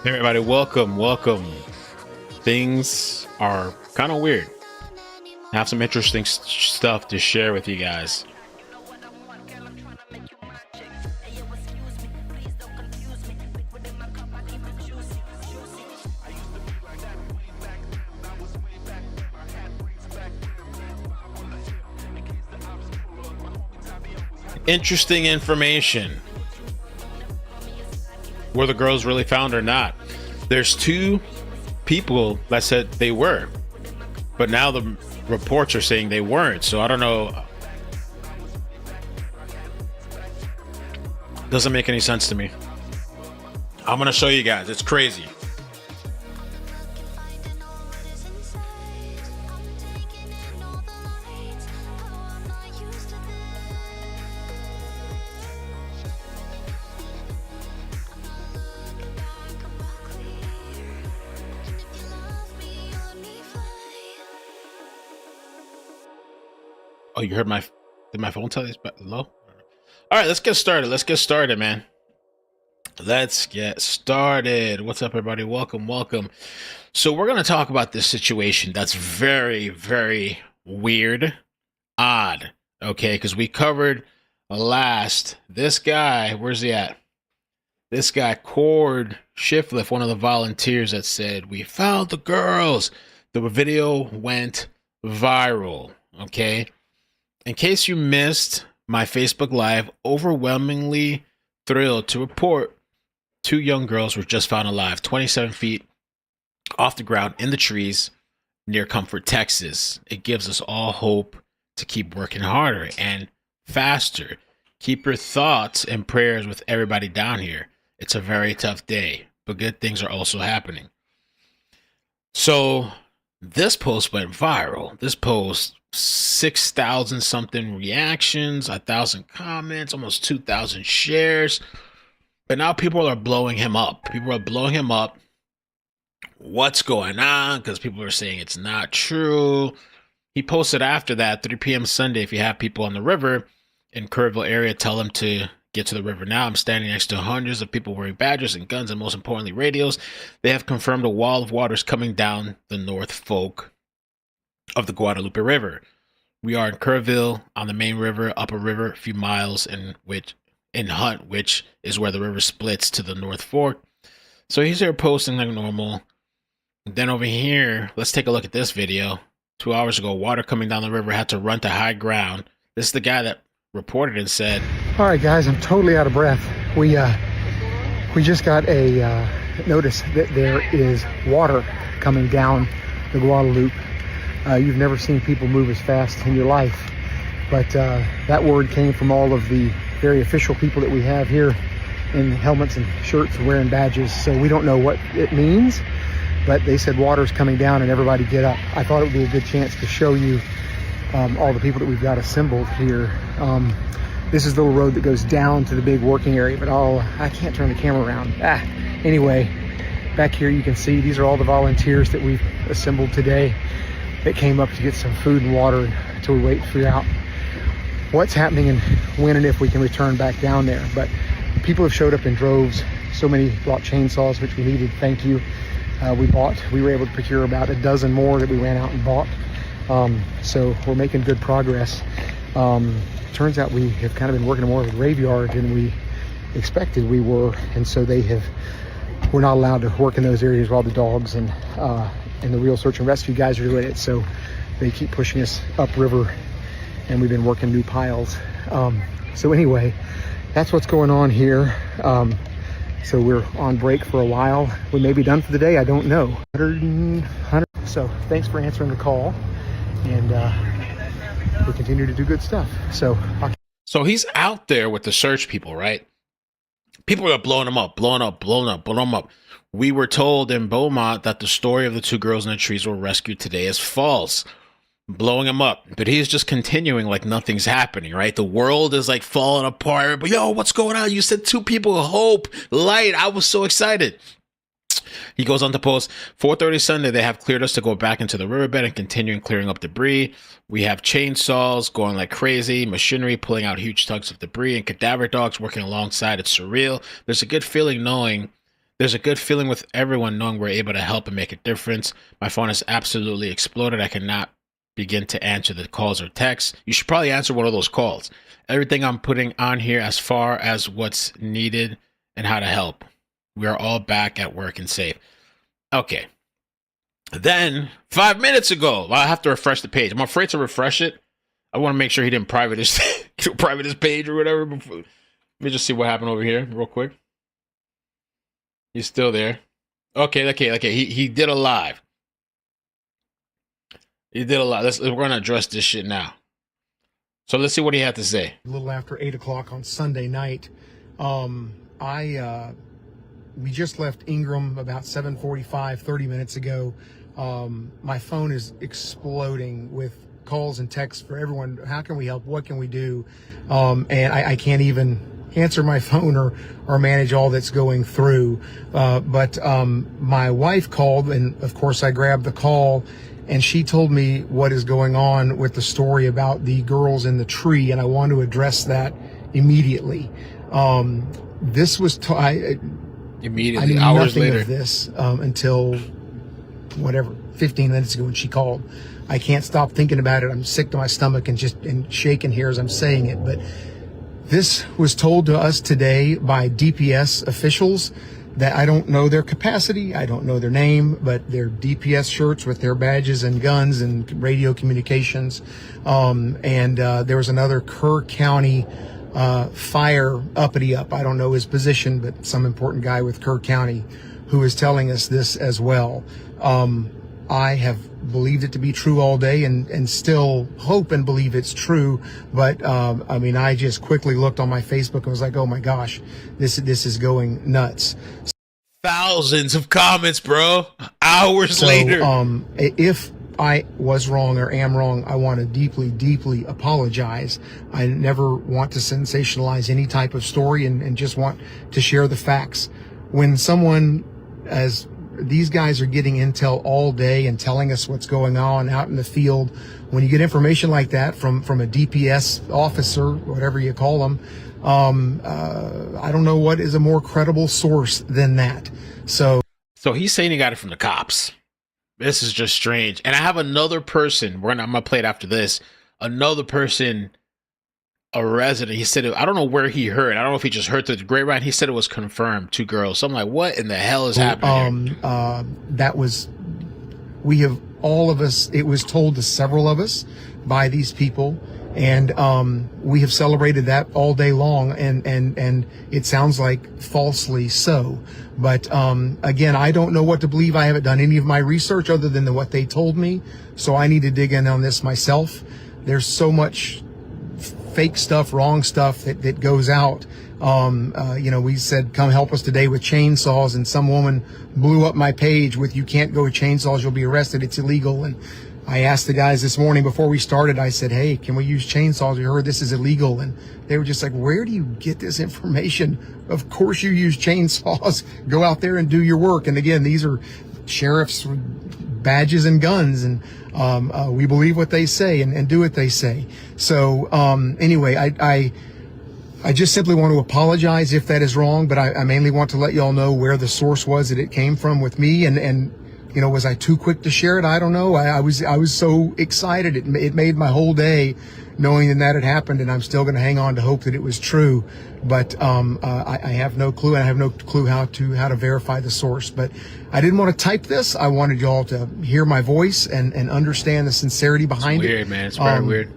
Hey everybody, welcome. Things are kind of weird. I have some interesting stuff to share with you guys. Interesting information. Were the girls really found or not? There's two people that said they were, but now the reports are saying they weren't. So I don't know. Doesn't make any sense to me. I'm gonna show you guys. It's crazy. Oh, you heard did my phone tell you it's low? All right, let's get started. Let's get started, man. Let's get started. What's up, everybody? Welcome. So we're going to talk about this situation that's very, very weird, odd, okay? Because we covered this guy, where's he at? This guy, Cord Shifliff, one of the volunteers that said, we found the girls. The video went viral, okay? In case you missed my Facebook Live, overwhelmingly thrilled to report two young girls were just found alive, 27 feet off the ground in the trees near Comfort, Texas. It gives us all hope to keep working harder and faster. Keep your thoughts and prayers with everybody down here. It's a very tough day, but good things are also happening. So this post went viral. This post 6,000 something reactions, 1,000 comments, almost 2,000 shares. But now people are blowing him up. What's going on? Because people are saying it's not true. He posted after that, 3 p.m. Sunday, if you have people on the river in Kerrville area, tell them to get to the river now. I'm standing next to hundreds of people wearing badges and guns and most importantly radios. They have confirmed a wall of water is coming down the North Fork of the Guadalupe River. We are in Kerrville on the main river, upper river, a few miles in Hunt, which is where the river splits to the North Fork. So he's here posting like normal. And then over here, let's take a look at this video. 2 hours ago, water coming down the river, had to run to high ground. This is the guy that reported and said, all right guys, I'm totally out of breath. We just got a notice that there is water coming down the Guadalupe. You've never seen people move as fast in your life, but that word came from all of the very official people that we have here in helmets and shirts wearing badges, so we don't know what it means, but they said water's coming down and everybody get up. I thought it would be a good chance to show you all the people that we've got assembled here. This is the little road that goes down to the big working area, but I can't turn the camera around. Anyway, back here you can see these are all the volunteers that we've assembled today that came up to get some food and water until we wait to figure out what's happening and when and if we can return back down there. But people have showed up in droves. So many brought chainsaws, which we needed. Thank you. We were able to procure about a dozen more that we ran out and bought. So we're making good progress. Turns out we have kind of been working more of a graveyard than we expected we were, and so we're not allowed to work in those areas while the dogs and the real search and rescue guys are doing it. So they keep pushing us upriver, and we've been working new piles. So anyway, that's what's going on here. So we're on break for a while. We may be done for the day, I don't know. 100. So thanks for answering the call, and we continue to do good stuff. So he's out there with the search people, right? People are blowing him up. We were told in Beaumont that the story of the two girls in the trees were rescued today is false. Blowing him up. But he's just continuing like nothing's happening, right? The world is like falling apart. But yo, what's going on? You said two people, hope, light. I was so excited. He goes on to post, 4:30 Sunday, they have cleared us to go back into the riverbed and continuing clearing up debris. We have chainsaws going like crazy, machinery pulling out huge tugs of debris, and cadaver dogs working alongside. It's surreal. There's a good feeling knowing There's a good feeling with everyone knowing we're able to help and make a difference. My phone has absolutely exploded. I cannot begin to answer the calls or texts. You should probably answer one of those calls. Everything I'm putting on here as far as what's needed and how to help. We are all back at work and safe. Okay. Then 5 minutes ago, I have to refresh the page. I'm afraid to refresh it. I want to make sure he didn't private his page or whatever. Before. Let me just see what happened over here real quick. He's still there. Okay. He did a live. He did a lot. We're going to address this shit now. So let's see what he had to say. A little after 8 o'clock on Sunday night, we just left Ingram about 7:45, 30 minutes ago. My phone is exploding with calls and texts for everyone. How can we help? What can we do? And I can't even answer my phone or manage all that's going through. But my wife called, and of course I grabbed the call, and she told me what is going on with the story about the girls in the tree, and I want to address that immediately. This was immediately, I knew hours nothing later of this until whatever 15 minutes ago when she called. I can't stop thinking about it. I'm sick to my stomach and shaking here as I'm saying it. But this was told to us today by DPS officials that I don't know their capacity. I don't know their name, but they're DPS shirts with their badges and guns and radio communications. There was another Kerr County fire uppity up. I don't know his position, but some important guy with Kerr County who is telling us this as well. I have believed it to be true all day and still hope and believe it's true. But, I just quickly looked on my Facebook and was like, oh my gosh, this is going nuts. Thousands of comments, bro. Hours later. If I was wrong or am wrong, I want to deeply, deeply apologize. I never want to sensationalize any type of story and just want to share the facts. When someone, as these guys are getting intel all day and telling us what's going on out in the field, when you get information like that from a DPS officer, whatever you call them, I don't know what is a more credible source than that. So he's saying he got it from the cops. This is just strange. And I have another person, I'm going to play it after this. Another person, a resident, he said, I don't know where he heard. I don't know if he just heard the grapevine. He said it was confirmed, 2 girls. So I'm like, what in the hell is happening here? All of us, it was told to several of us by these people. And we have celebrated that all day long, and it sounds like falsely so. But again, I don't know what to believe. I haven't done any of my research other than what they told me. So I need to dig in on this myself. There's so much fake stuff, wrong stuff that goes out. We said, come help us today with chainsaws, and some woman blew up my page with, you can't go with chainsaws, you'll be arrested, it's illegal. And I asked the guys this morning before we started, I said, hey, can we use chainsaws? We heard this is illegal. And they were just like, where do you get this information? Of course you use chainsaws. Go out there and do your work. And again, these are sheriffs' badges and guns. And we believe what they say and do what they say. So anyway, I just simply want to apologize if that is wrong, but I mainly want to let y'all know where the source was that it came from with me. And was I too quick to share it? I don't know. I was so excited. It made my whole day knowing that had happened, and I'm still going to hang on to hope that it was true. But I have no clue, and I have no clue how to verify the source. But I didn't want to type this. I wanted y'all to hear my voice and understand the sincerity behind it. It's weird, man. It's very weird.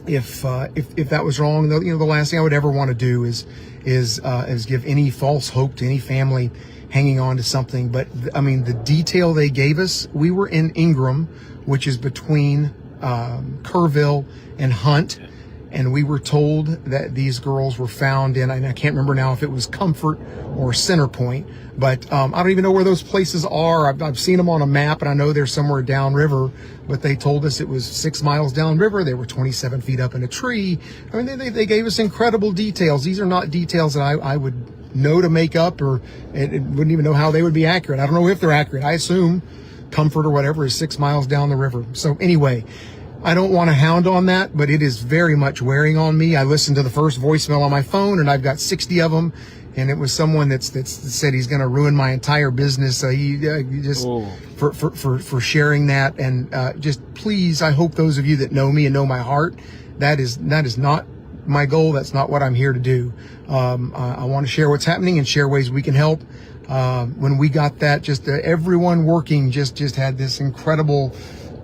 If that was wrong, the last thing I would ever want to do is give any false hope to any family hanging on to something. But the detail they gave us, we were in Ingram, which is between Kerrville and Hunt, and we were told that these girls were found in, and I can't remember now if it was Comfort or Center Point, but I don't even know where those places are. I've seen them on a map, and I know they're somewhere downriver, but they told us it was 6 miles downriver. They were 27 feet up in a tree. They gave us incredible details. These are not details that I would know to make up, or wouldn't even know how they would be accurate. I don't know if they're accurate. I assume Comfort or whatever is 6 miles down the river. So anyway, I don't want to hound on that, but it is very much wearing on me. I listened to the first voicemail on my phone, and I've got 60 of them, and it was someone that said he's going to ruin my entire business. So he just for sharing that, and just please, I hope those of you that know me and know my heart, that is not my goal. That's not what I'm here to do. I want to share what's happening and share ways we can help. When we got that, just everyone working just had this incredible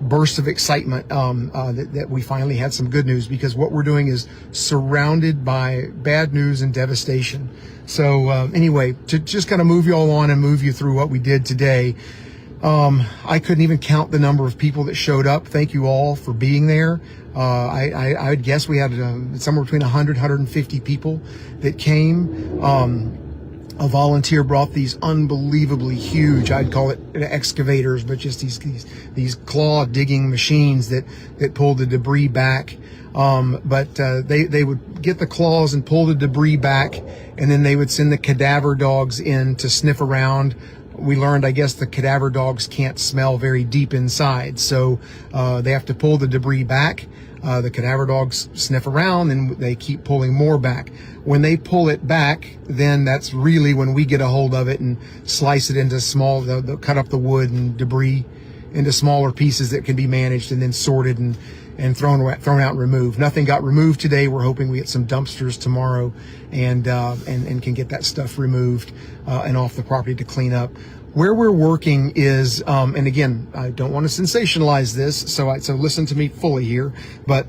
burst of excitement that we finally had some good news, because what we're doing is surrounded by bad news and devastation. So anyway, to just kind of move you all on and move you through what we did today, I couldn't even count the number of people that showed up. Thank you all for being there. I would guess we had somewhere between 100, 150 people that came. A volunteer brought these unbelievably huge, I'd call it excavators, but just these claw digging machines that pulled the debris back. But they would get the claws and pull the debris back, and then they would send the cadaver dogs in to sniff around. We learned, I guess, the cadaver dogs can't smell very deep inside, so they have to pull the debris back. The cadaver dogs sniff around, and they keep pulling more back. When they pull it back, then that's really when we get a hold of it and slice it into small, they'll cut up the wood and debris into smaller pieces that can be managed and then sorted and thrown out and removed. Nothing got removed today. We're hoping we get some dumpsters tomorrow and can get that stuff removed and off the property to clean up. Where we're working is, and again, I don't want to sensationalize this, so listen to me fully here, but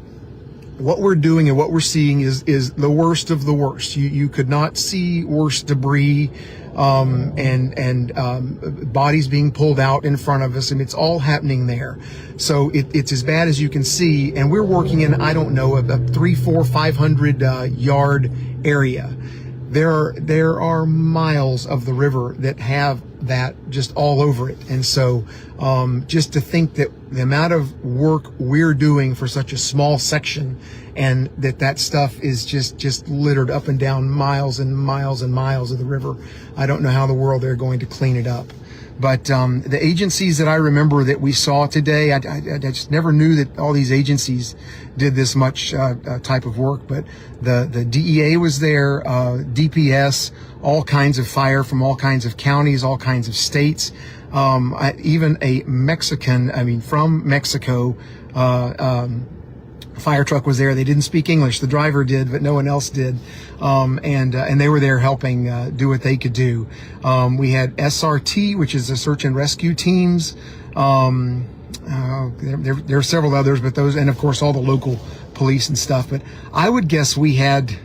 what we're doing and what we're seeing is the worst of the worst. You could not see worse debris, and bodies being pulled out in front of us, and it's all happening there. So it's as bad as you can see, and we're working in, I don't know, a 300, 400, 500 yard area. There are miles of the river that have that just all over it. And so just to think that the amount of work we're doing for such a small section, and that stuff is just littered up and down miles and miles and miles of the river. I don't know how in the world they're going to clean it up. But the agencies that I remember that we saw today, I just never knew that all these agencies did this much type of work. But the DEA was there, DPS, all kinds of fire from all kinds of counties, all kinds of states, even a Mexican, from Mexico, fire truck was there. They didn't speak English. The driver did, but no one else did. And they were there helping do what they could do. We had SRT, which is the search and rescue teams. There are several others, but those, and of course all the local police and stuff. But I would guess we had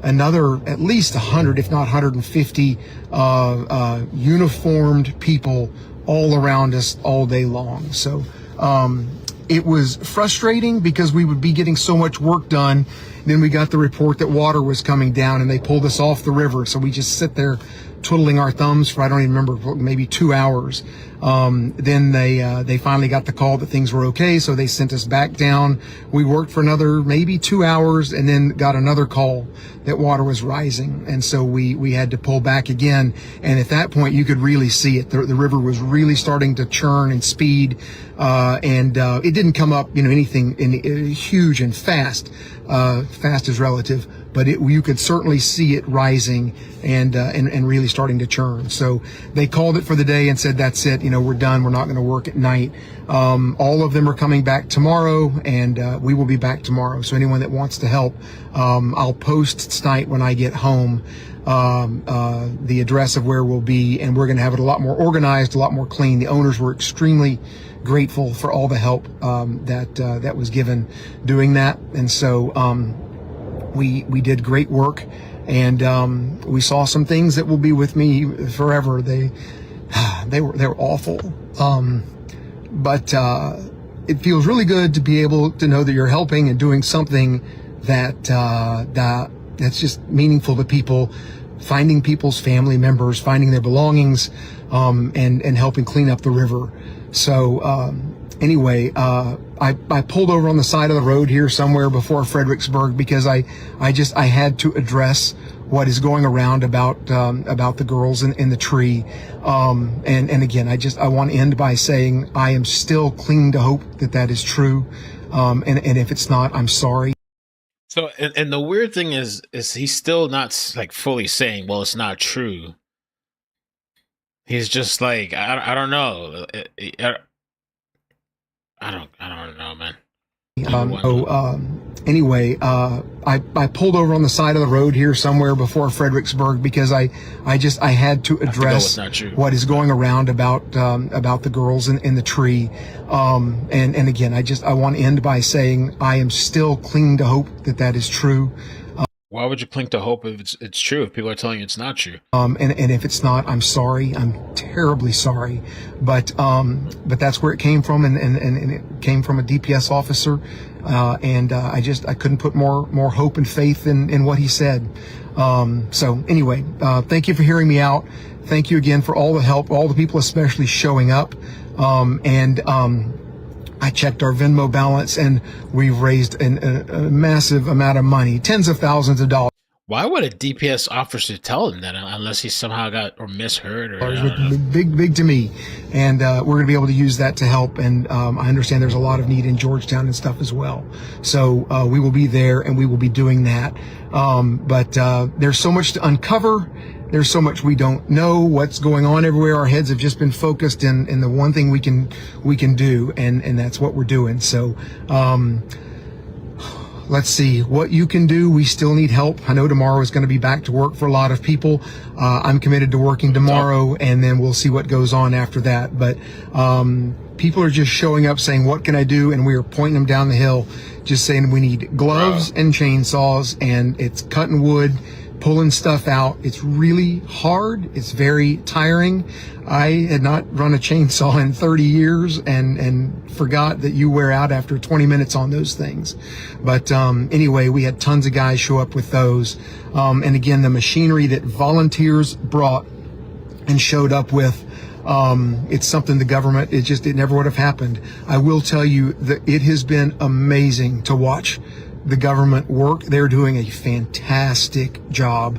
another at least 100, if not 150, uniformed people all around us all day long. So, it was frustrating because we would be getting so much work done. Then we got the report that water was coming down, and they pulled us off the river. So we just sit there twiddling our thumbs for, I don't even remember, maybe 2 hours. Then they finally got the call that things were okay, so they sent us back down. We worked for another maybe 2 hours, and then got another call that water was rising, and so we had to pull back again. And at that point, you could really see it. The river was really starting to churn and speed, and it didn't come up, anything huge and fast. Fast is relative, but you could certainly see it rising and really starting to churn. So they called it for the day and said, that's it, we're done. We're not going to work at night. All of them are coming back tomorrow, and we will be back tomorrow. So anyone that wants to help, I'll post tonight when I get home the address of where we'll be, and we're going to have it a lot more organized, a lot more clean. The owners were extremely grateful for all the help that was given doing that. And so we did great work, and we saw some things that will be with me forever. They were awful, but it feels really good to be able to know that you're helping and doing something that's just meaningful to people, finding people's family members, finding their belongings, and helping clean up the river. So anyway, I pulled over on the side of the road here somewhere before Fredericksburg because I had to address what is going around about the girls in the tree. And again, I want to end by saying I am still clinging to hope that is true. And if it's not, I'm sorry. So, and the weird thing is he's still not like fully saying, well, it's not true. He's just like, I don't know. I don't know, man. Anyway, I pulled over on the side of the road here somewhere before Fredericksburg because I had to address what is going around about the girls in the tree. And again, I want to end by saying I am still clinging to hope that is true. Why would you cling to hope if it's true, if people are telling you it's not true? And if it's not, I'm sorry. I'm terribly sorry. But that's where it came from, and it came from a DPS officer. I couldn't put more hope and faith in what he said. So anyway, thank you for hearing me out. Thank you again for all the help, all the people especially showing up. I checked our Venmo balance, and we've raised a massive amount of money, tens of thousands of dollars. Why would a DPS officer tell him that unless he somehow got or misheard? Big to me. And we're going to be able to use that to help. And I understand there's a lot of need in Georgetown and stuff as well. So we will be there, and we will be doing that. But there's so much to uncover. There's so much we don't know what's going on everywhere. Our heads have just been focused in the one thing we can do, and that's what we're doing. So let's see what you can do. We still need help. I know tomorrow is going to be back to work for a lot of people. I'm committed to working tomorrow, and then we'll see what goes on after that. But people are just showing up saying, what can I do? And we are pointing them down the hill, just saying we need gloves and chainsaws, and it's cutting wood, pulling stuff out. It's really hard. It's very tiring. I had not run a chainsaw in 30 years and forgot that you wear out after 20 minutes on those things. But anyway, we had tons of guys show up with those. And again, the machinery that volunteers brought and showed up with, it's something the government, it never would have happened. I will tell you that it has been amazing to watch the government work. They're doing a fantastic job.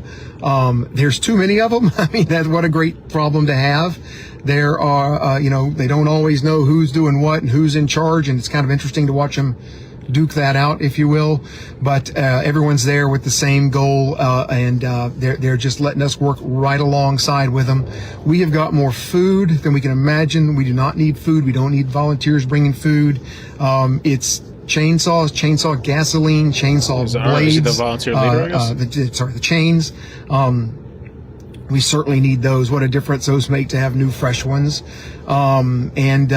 There's too many of them. I mean, that's what a great problem to have. There are, they don't always know who's doing what and who's in charge, and it's kind of interesting to watch them duke that out, if you will. But everyone's there with the same goal, and they're just letting us work right alongside with them. We have got more food than we can imagine. We do not need food. We don't need volunteers bringing food. It's chainsaws, chainsaw gasoline, chainsaw blades. The volunteer leader, the chains. We certainly need those. What a difference those make to have new, fresh ones. And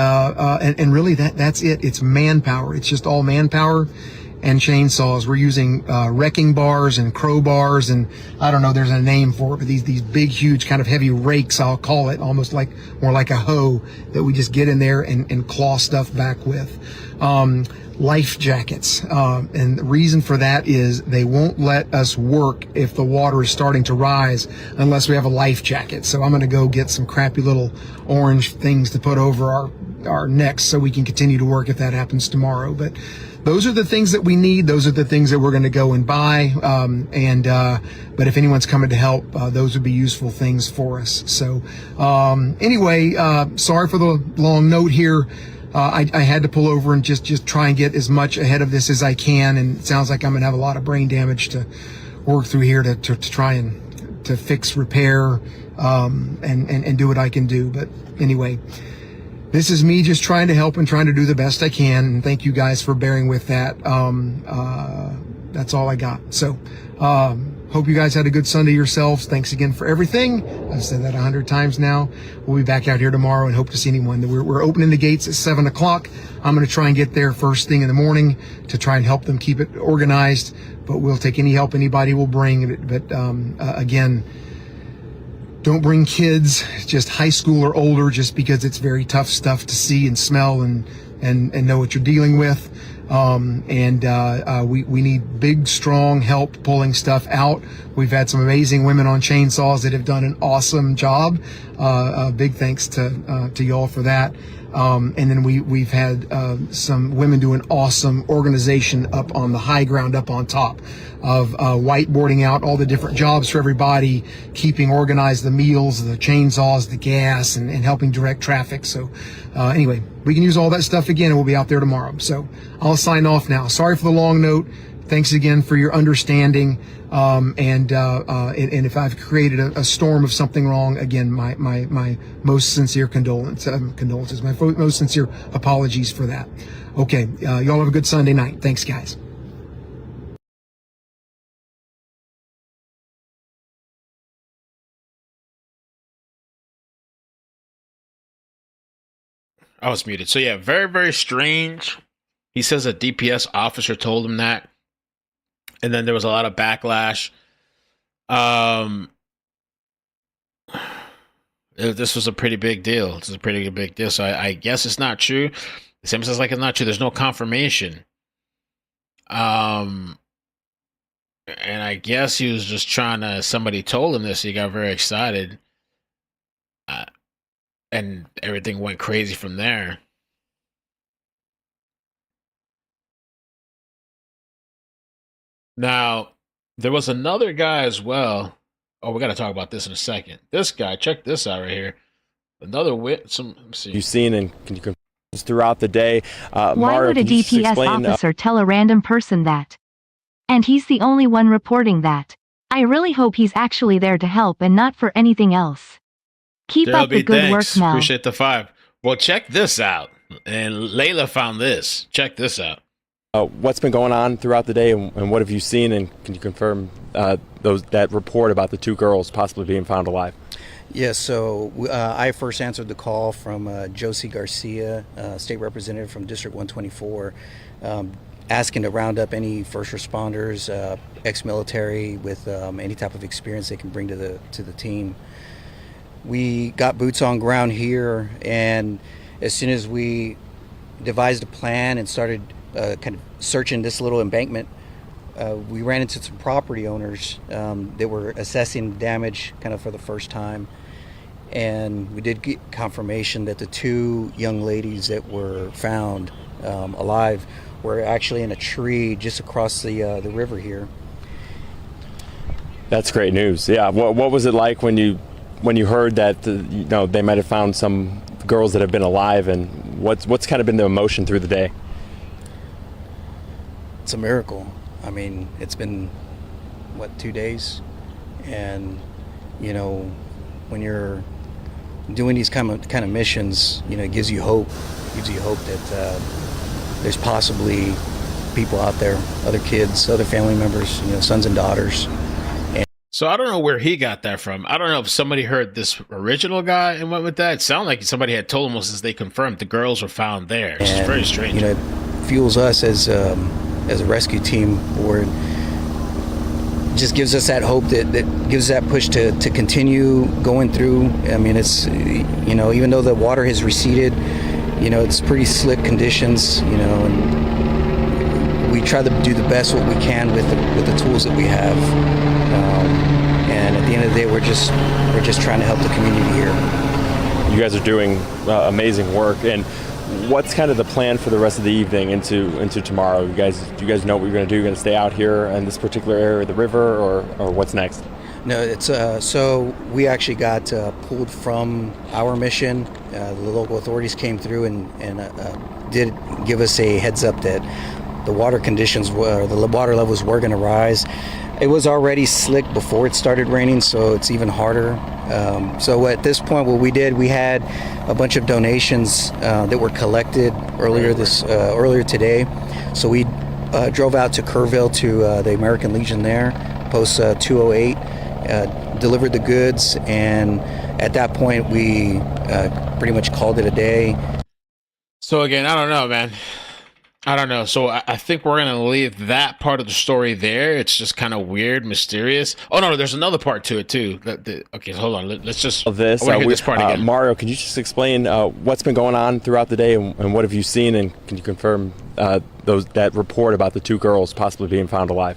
really that's it. It's manpower. It's just all manpower and chainsaws. We're using wrecking bars and crowbars, and I don't know, there's a name for it, but these big, huge, kind of heavy rakes, I'll call it, almost more like a hoe that we just get in there and claw stuff back with. Life jackets, and the reason for that is they won't let us work if the water is starting to rise unless we have a life jacket. So I'm going to go get some crappy little orange things to put over our necks so we can continue to work if that happens tomorrow. But those are the things that we need. Those are the things that we're going to go and buy. But if anyone's coming to help, those would be useful things for us. So anyway, sorry for the long note here. I had to pull over and just try and get as much ahead of this as I can, and it sounds like I'm gonna have a lot of brain damage to work through here to try and to fix, repair, and do what I can do. But anyway, this is me just trying to help and trying to do the best I can, and thank you guys for bearing with that. That's all I got. So hope you guys had a good Sunday yourselves. Thanks again for everything. I've said that 100 times now. We'll be back out here tomorrow and hope to see anyone. We're opening the gates at 7 o'clock. I'm going to try and get there first thing in the morning to try and help them keep it organized, but we'll take any help anybody will bring. But again, don't bring kids, just high school or older, just because it's very tough stuff to see and smell and know what you're dealing with. We need big, strong help pulling stuff out. We've had some amazing women on chainsaws that have done an awesome job. Big thanks to y'all for that. And then we've had some women do an awesome organization up on the high ground, up on top of whiteboarding out all the different jobs for everybody, keeping organized the meals, the chainsaws, the gas, and helping direct traffic. So anyway, we can use all that stuff again, and we'll be out there tomorrow. So I'll sign off now. Sorry for the long note. Thanks again for your understanding. And if I've created a storm of something wrong, again, my most sincere condolences, my most sincere apologies for that. Okay, y'all have a good Sunday night. Thanks, guys. I was muted. So yeah, very, very strange. He says a DPS officer told him that. And then there was a lot of backlash. This was a pretty big deal. This is a pretty big deal. So I guess it's not true. Sam says like it's not true. There's no confirmation. And I guess he was just trying to. Somebody told him this. He got very excited, and everything went crazy from there. Now, there was another guy as well. Oh, we got to talk about this in a second. This guy, check this out right here. Another let me see. You've seen and can you throughout the day. Why Mario, would a DPS officer tell a random person that? And he's the only one reporting that. I really hope he's actually there to help and not for anything else. Keep up the good work, Mel. Appreciate the 5. Well, check this out. And Layla found this. Check this out. What's been going on throughout the day, and what have you seen, and can you confirm that report about the 2 girls possibly being found alive? Yes, so I first answered the call from Josie Garcia, state representative from District 124, asking to round up any first responders, ex-military with any type of experience they can bring to the team. We got boots on ground here, and as soon as we devised a plan and started kind of searching this little embankment, we ran into some property owners that were assessing damage kind of for the first time. And we did get confirmation that the 2 young ladies that were found alive were actually in a tree just across the river here. That's great news. Yeah. What was it like when you heard that they might have found some girls that have been alive, and what's kind of been the emotion through the day? It's a miracle. I mean, it's been 2 days, and when you're doing these kind of missions, it gives you hope. It gives you hope that there's possibly people out there, other kids, other family members, sons and daughters. So I don't know where he got that from. I don't know if somebody heard this original guy and went with that. It sounded like somebody had told him since they confirmed the girls were found there. It's very strange. It fuels us as a rescue team, or just gives us that hope that gives that push to continue going through. I mean, it's even though the water has receded, it's pretty slick conditions, and we try to do the best what we can with the tools that we have. And at the end of the day, we're just trying to help the community here. You guys are doing amazing work, and what's kind of the plan for the rest of the evening into tomorrow? Do you guys know what you're going to do? You're going to stay out here in this particular area of the river, or what's next? No, it's so we actually got pulled from our mission. The local authorities came through and did give us a heads up that the water conditions the water levels were going to rise. It was already slick before it started raining, so it's even harder. So at this point, what we did, we had a bunch of donations that were collected earlier today. So we drove out to Kerrville to the American Legion there, post 208, delivered the goods, and at that point, we pretty much called it a day. So again, I don't know, man. I don't know. So I think we're going to leave that part of the story there. It's just kind of weird, mysterious. Oh, no, there's another part to it, too. Okay, hold on. Let's just... This, I want to hear this part again. Mario, can you just explain what's been going on throughout the day, and what have you seen, and can you confirm that report about the 2 girls possibly being found alive?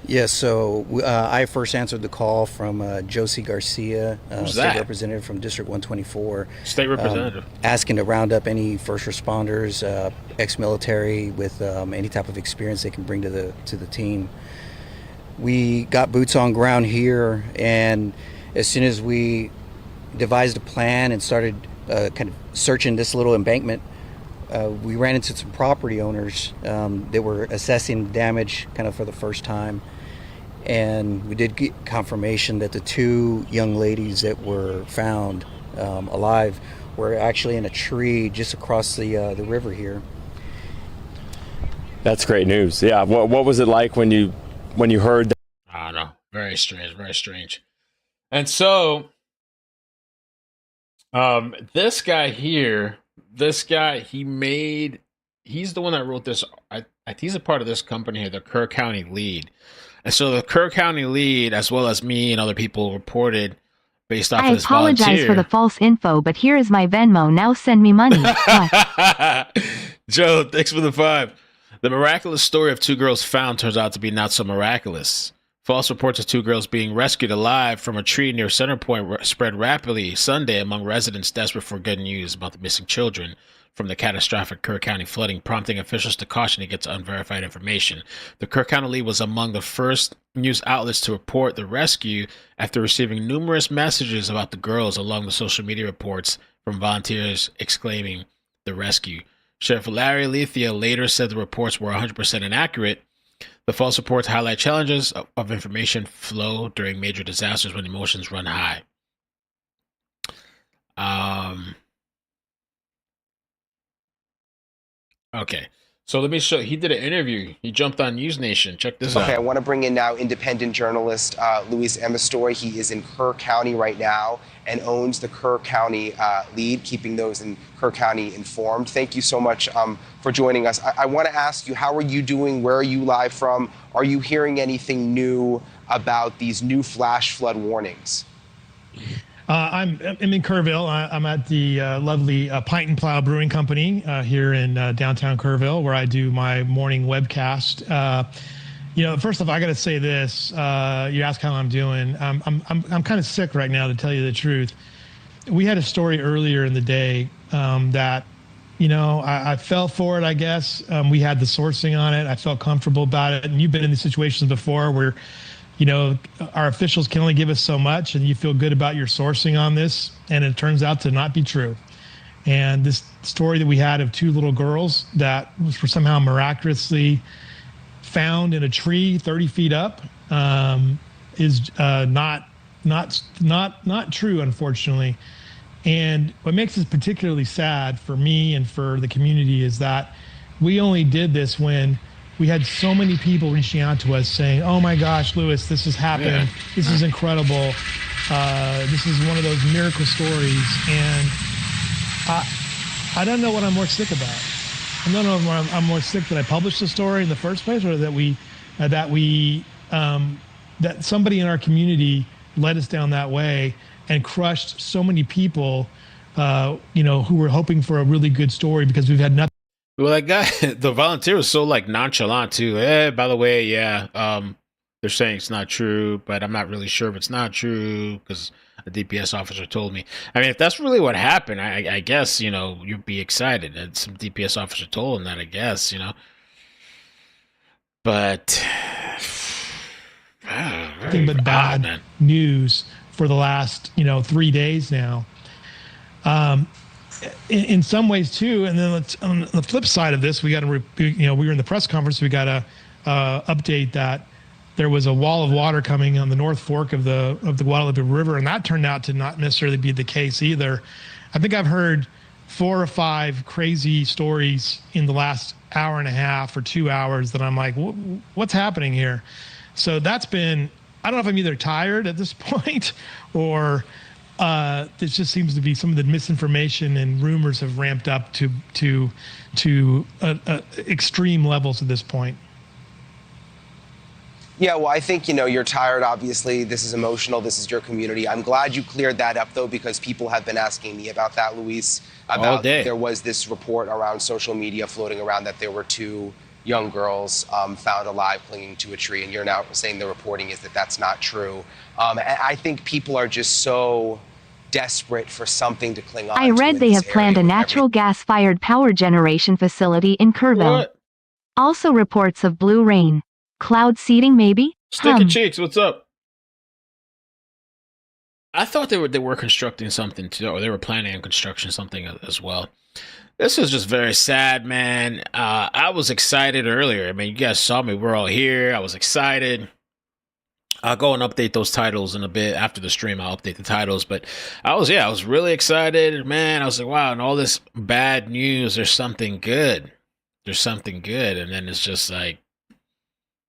Yes, so I first answered the call from Josie Garcia, state representative from District 124. State representative. Asking to round up any first responders, ex-military with any type of experience they can bring to the team. We got boots on ground here, and as soon as we devised a plan and started kind of searching this little embankment, we ran into some property owners that were assessing damage kind of for the first time. And we did get confirmation that the two young ladies that were found alive were actually in a tree just across the river here. That's great news. Yeah. What was it like when you heard that? I don't know. Very strange. Very strange. And so, this guy here, he's the one that wrote this. He's a part of this company here, the Kerr County Lead. And so the Kerr County Lead, as well as me and other people, reported based off I of this apologize volunteer. for the false info, but here is my Venmo. Now send me money. Joe, thanks for the 5. The miraculous story of 2 girls found turns out to be not so miraculous. False reports of 2 girls being rescued alive from a tree near Center Point spread rapidly Sunday among residents desperate for good news about the missing children from the catastrophic Kerr County flooding, prompting officials to caution against unverified information. The Kerr County Lead was among the first news outlets to report the rescue after receiving numerous messages about the girls along with social media reports from volunteers exclaiming the rescue. Sheriff Larry Lethia later said the reports were 100% inaccurate. The false reports highlight challenges of information flow during major disasters when emotions run high. Okay, so let me show. He did an interview. He jumped on News Nation. Check this out. Okay, I want to bring in now independent journalist Luis Emestoy. He is in Kerr County right now and owns the Kerr County Lead, keeping those in Kerr County informed. Thank you so much for joining us. I want to ask you, how are you doing? Where are you live from? Are you hearing anything new about these new flash flood warnings? I'm in Kerrville. I'm at the lovely Pint and Plow Brewing Company here in downtown Kerrville, where I do my morning webcast. First off, I got to say this. You ask how I'm doing. I'm kind of sick right now, to tell you the truth. We had a story earlier in the day that, I fell for it, I guess. We had the sourcing on it. I felt comfortable about it. And you've been in these situations before where our officials can only give us so much, and you feel good about your sourcing on this, and it turns out to not be true. And this story that we had of 2 little girls that was somehow miraculously found in a tree 30 feet up is not true, unfortunately. And what makes this particularly sad for me and for the community is that we only did this when we had so many people reaching out to us saying, "Oh my gosh, Louis, this has happened. Yeah. This is incredible. This is one of those miracle stories." And I don't know what I'm more sick about. I don't know if I'm more sick that I published the story in the first place, or that somebody in our community led us down that way and crushed so many people, who were hoping for a really good story, because we've had nothing. Well, that guy, the volunteer, was so nonchalant too. By the way, yeah, they're saying it's not true, but I'm not really sure if it's not true because a DPS officer told me. I mean, if that's really what happened, I guess you'd be excited that some DPS officer told him that. I guess but nothing but bad news for the last 3 days now. In some ways too, and then on the flip side of this, we got to, we were in the press conference. We got to update that there was a wall of water coming on the North Fork of the Guadalupe River, and that turned out to not necessarily be the case either. I think I've heard 4 or 5 crazy stories in the last hour and a half or 2 hours that I'm like, what's happening here? So that's been, I don't know if I'm either tired at this point or this just seems to be some of the misinformation and rumors have ramped up to extreme levels at this point. Yeah, well, I think, you're tired, obviously. This is emotional. This is your community. I'm glad you cleared that up, though, because people have been asking me about that, Luis, about there was this report around social media floating around that there were 2 young girls found alive clinging to a tree, and you're now saying the reporting is that that's not true. And I think people are just so desperate for something to cling on to. I read they have planned a natural gas-fired power generation facility in Kerrville. What? Also reports of blue rain. Cloud seeding, maybe? Sticky Cheeks, what's up? I thought they were constructing something too, or they were planning on construction something as well. This is just very sad, man. I was excited earlier. I mean, you guys saw me. We're all here. I was excited. I'll go and update those titles in a bit after the stream. I'll update the titles, but I was really excited, man. I was like, wow, and all this bad news, there's something good. There's something good. And then it's just like,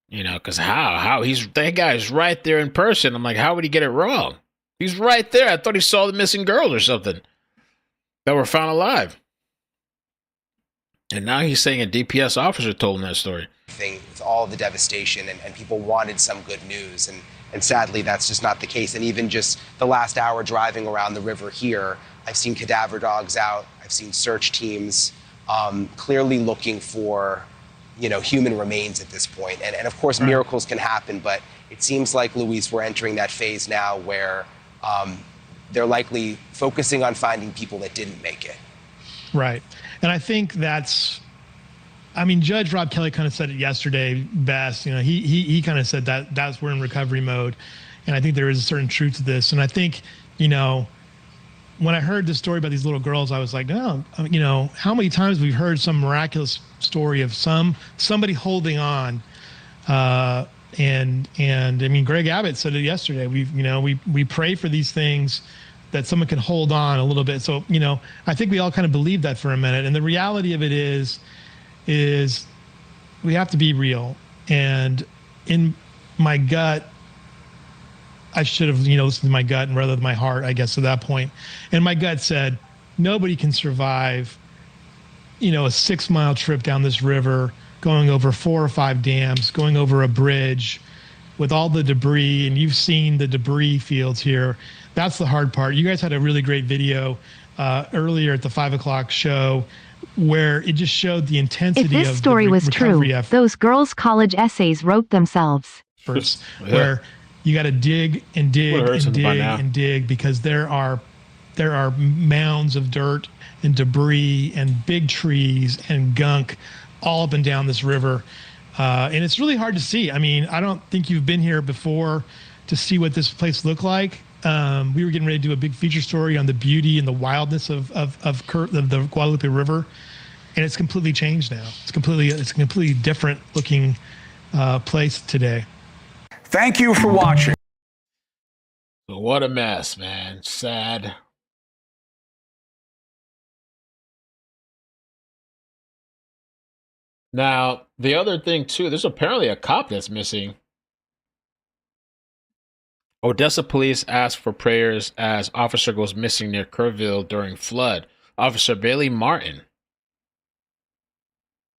you know, because how that guy's right there in person. I'm like, how would he get it wrong? He's right there. I thought he saw the missing girls or something that were found alive. And now he's saying a DPS officer told him that story. With all the devastation, and people wanted some good news, and sadly that's just not the case. And even just the last hour driving around the river here, I've seen cadaver dogs out, I've seen search teams clearly looking for, you know, human remains at this point. And of course miracles can happen, but it seems like, Luis, we're entering that phase now where they're likely focusing on finding people that didn't make it. Right. And I think Judge Rob Kelly kind of said it yesterday best. You know, he kind of said that's we're in recovery mode. And I think there is a certain truth to this. And I think, you know, when I heard the story about these little girls, I was like, no, you know, how many times we've heard some miraculous story of somebody holding on. And I mean, Greg Abbott said it yesterday. We pray for these things that someone can hold on a little bit. So, you know, I think we all kind of believe that for a minute. And the reality of it is we have to be real. And in my gut, I should have, you know, listened to my gut and rather than my heart, I guess, at that point. And my gut said, nobody can survive, you know, a 6-mile trip down this river, going over 4 or 5 dams, going over a bridge with all the debris. And you've seen the debris fields here. That's the hard part. You guys had a really great video earlier at the 5 o'clock show where it just showed the intensity of this story was true. Those girls' college essays wrote themselves. Where you got to dig and dig and dig and dig because there are mounds of dirt and debris and big trees and gunk all up and down this river. And it's really hard to see. I mean, I don't think you've been here before to see what this place looked like. We were getting ready to do a big feature story on the beauty and the wildness of the Guadalupe River, and it's completely changed now. It's a completely different looking place today. Thank you for watching. What a mess, man. Sad. Now, the other thing too, there's apparently a cop that's missing. Odessa police ask for prayers as officer goes missing near Kerrville during flood. Officer Bailey Martin.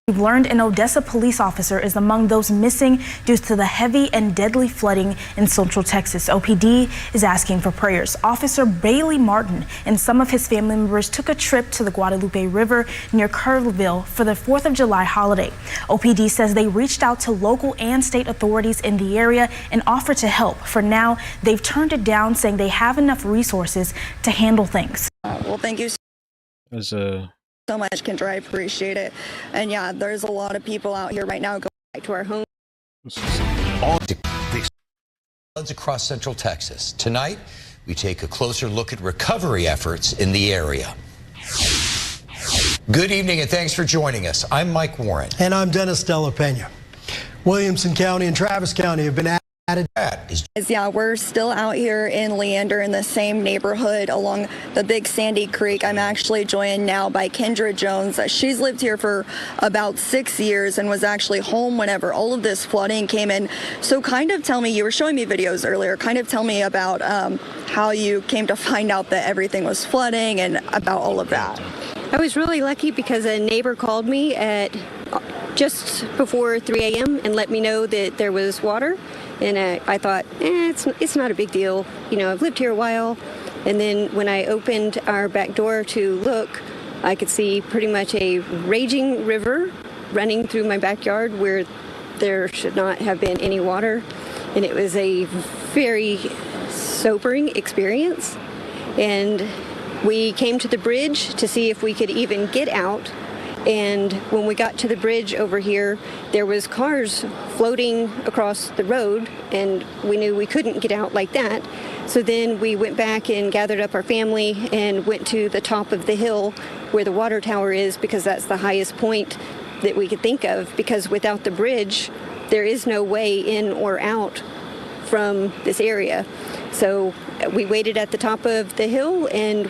We've learned an Odessa police officer is among those missing due to the heavy and deadly flooding in central Texas. OPD is asking for prayers. Officer Bailey Martin and some of his family members took a trip to the Guadalupe River near Kerrville for the 4th of July holiday. OPD says they reached out to local and state authorities in the area and offered to help. For now, they've turned it down, saying they have enough resources to handle things. Well, thank you so much, Kendra. I appreciate it. And yeah, there's a lot of people out here right now going back to our home. Floods across central Texas. Tonight, we take a closer look at recovery efforts in the area. Good evening and thanks for joining us. I'm Mike Warren. And I'm Dennis Della Pena. Williamson County and Travis County have been added. Yeah, we're still out here in Leander in the same neighborhood along the Big Sandy Creek. I'm actually joined now by Kendra Jones. She's lived here for about 6 years and was actually home whenever all of this flooding came in. So kind of tell me, you were showing me videos earlier, kind of tell me about how you came to find out that everything was flooding and about all of that. I was really lucky because a neighbor called me at just before 3 a.m. and let me know that there was water. And I thought, it's not a big deal. You know, I've lived here a while. And then when I opened our back door to look, I could see pretty much a raging river running through my backyard where there should not have been any water. And it was a very sobering experience. And we came to the bridge to see if we could even get out. And when we got to the bridge over here, there was cars floating across the road, and we knew we couldn't get out like that. So then we went back and gathered up our family and went to the top of the hill where the water tower is, because that's the highest point that we could think of, because without the bridge, there is no way in or out from this area. So we waited at the top of the hill, and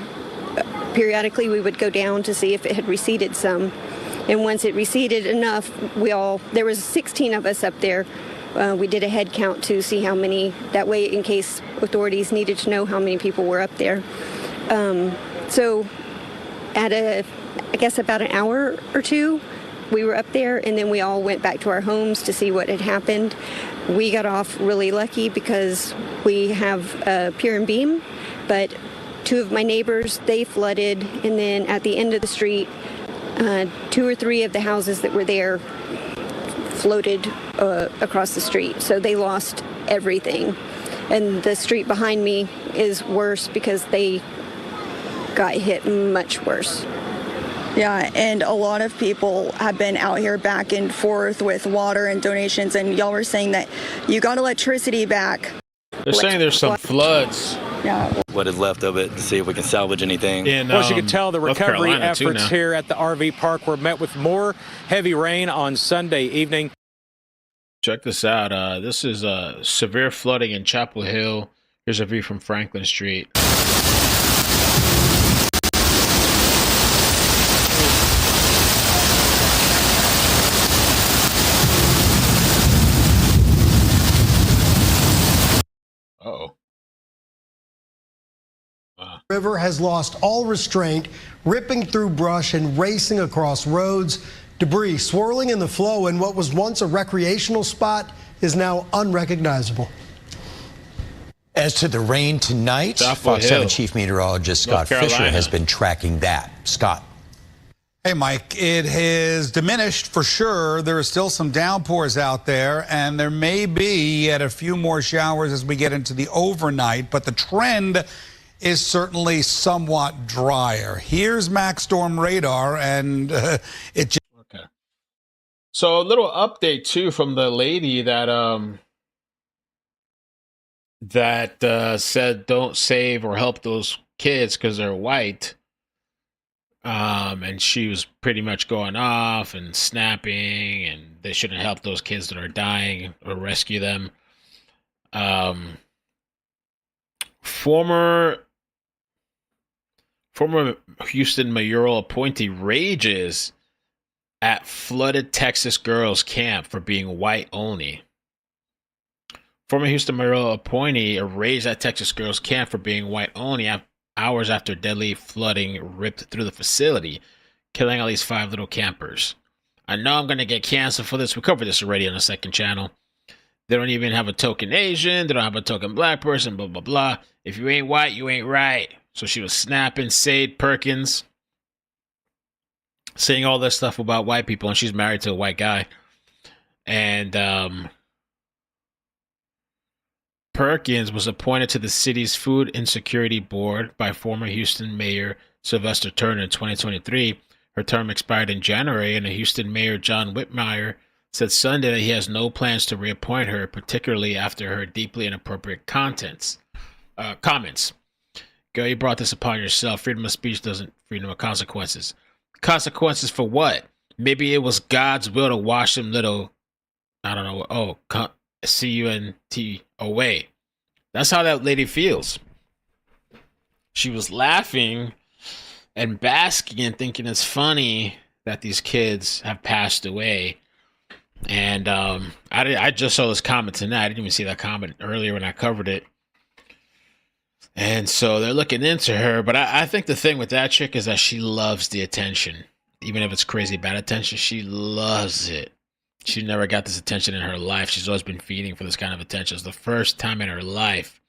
periodically we would go down to see if it had receded some. And once it receded enough, there was 16 of us up there. We did a head count to see how many, that way in case authorities needed to know how many people were up there. So at I guess about an hour or two, we were up there, and then we all went back to our homes to see what had happened. We got off really lucky because we have a pier and beam, but two of my neighbors, they flooded, and then at the end of the street, 2 or 3 of the houses that were there floated across the street. So they lost everything. And the street behind me is worse because they got hit much worse. Yeah, and a lot of people have been out here back and forth with water and donations, and y'all were saying that you got electricity back. They're saying there's some floods. Yeah. What is left of it to see if we can salvage anything. Well, as you can tell, the recovery efforts here at the RV park were met with more heavy rain on Sunday evening. Check this out. This is severe flooding in Chapel Hill. Here's a view from Franklin Street. Uh-oh. River has lost all restraint, ripping through brush and racing across roads. Debris swirling in the flow, and what was once a recreational spot is now unrecognizable. As to the rain tonight, Fox 7 Chief Meteorologist Scott Fisher has been tracking that. Scott. Hey, Mike, it has diminished for sure. There are still some downpours out there, and there may be yet a few more showers as we get into the overnight, but the trend is certainly somewhat drier. Here's Max Storm Radar, and it just... Okay. So a little update, too, from the lady that said don't save or help those kids because they're white. And she was pretty much going off and snapping, and they shouldn't help those kids that are dying or rescue them. Former Houston mayoral appointee rages at flooded Texas girls camp for being white only. Former Houston mayoral appointee raged at Texas girls camp for being white only hours after deadly flooding ripped through the facility, killing at least 5 little campers. I know I'm going to get canceled for this. We covered this already on the second channel. They don't even have a token Asian. They don't have a token black person, blah, blah, blah. If you ain't white, you ain't right. So she was snapping Sade Perkins, saying all this stuff about white people, and she's married to a white guy. And Perkins was appointed to the city's Food Insecurity Board by former Houston Mayor Sylvester Turner in 2023. Her term expired in January, and the Houston Mayor John Whitmire said Sunday that he has no plans to reappoint her, particularly after her deeply inappropriate comments. Girl, you brought this upon yourself. Freedom of speech doesn't freedom of consequences. Consequences for what? Maybe it was God's will to wash them little, I don't know, CUNT away. That's how that lady feels. She was laughing and basking and thinking it's funny that these kids have passed away. And I just saw this comment tonight. I didn't even see that comment earlier when I covered it. And so they're looking into her. But I think the thing with that chick is that she loves the attention. Even if it's crazy bad attention, she loves it. She never got this attention in her life. She's always been feeding for this kind of attention. It's the first time in her life.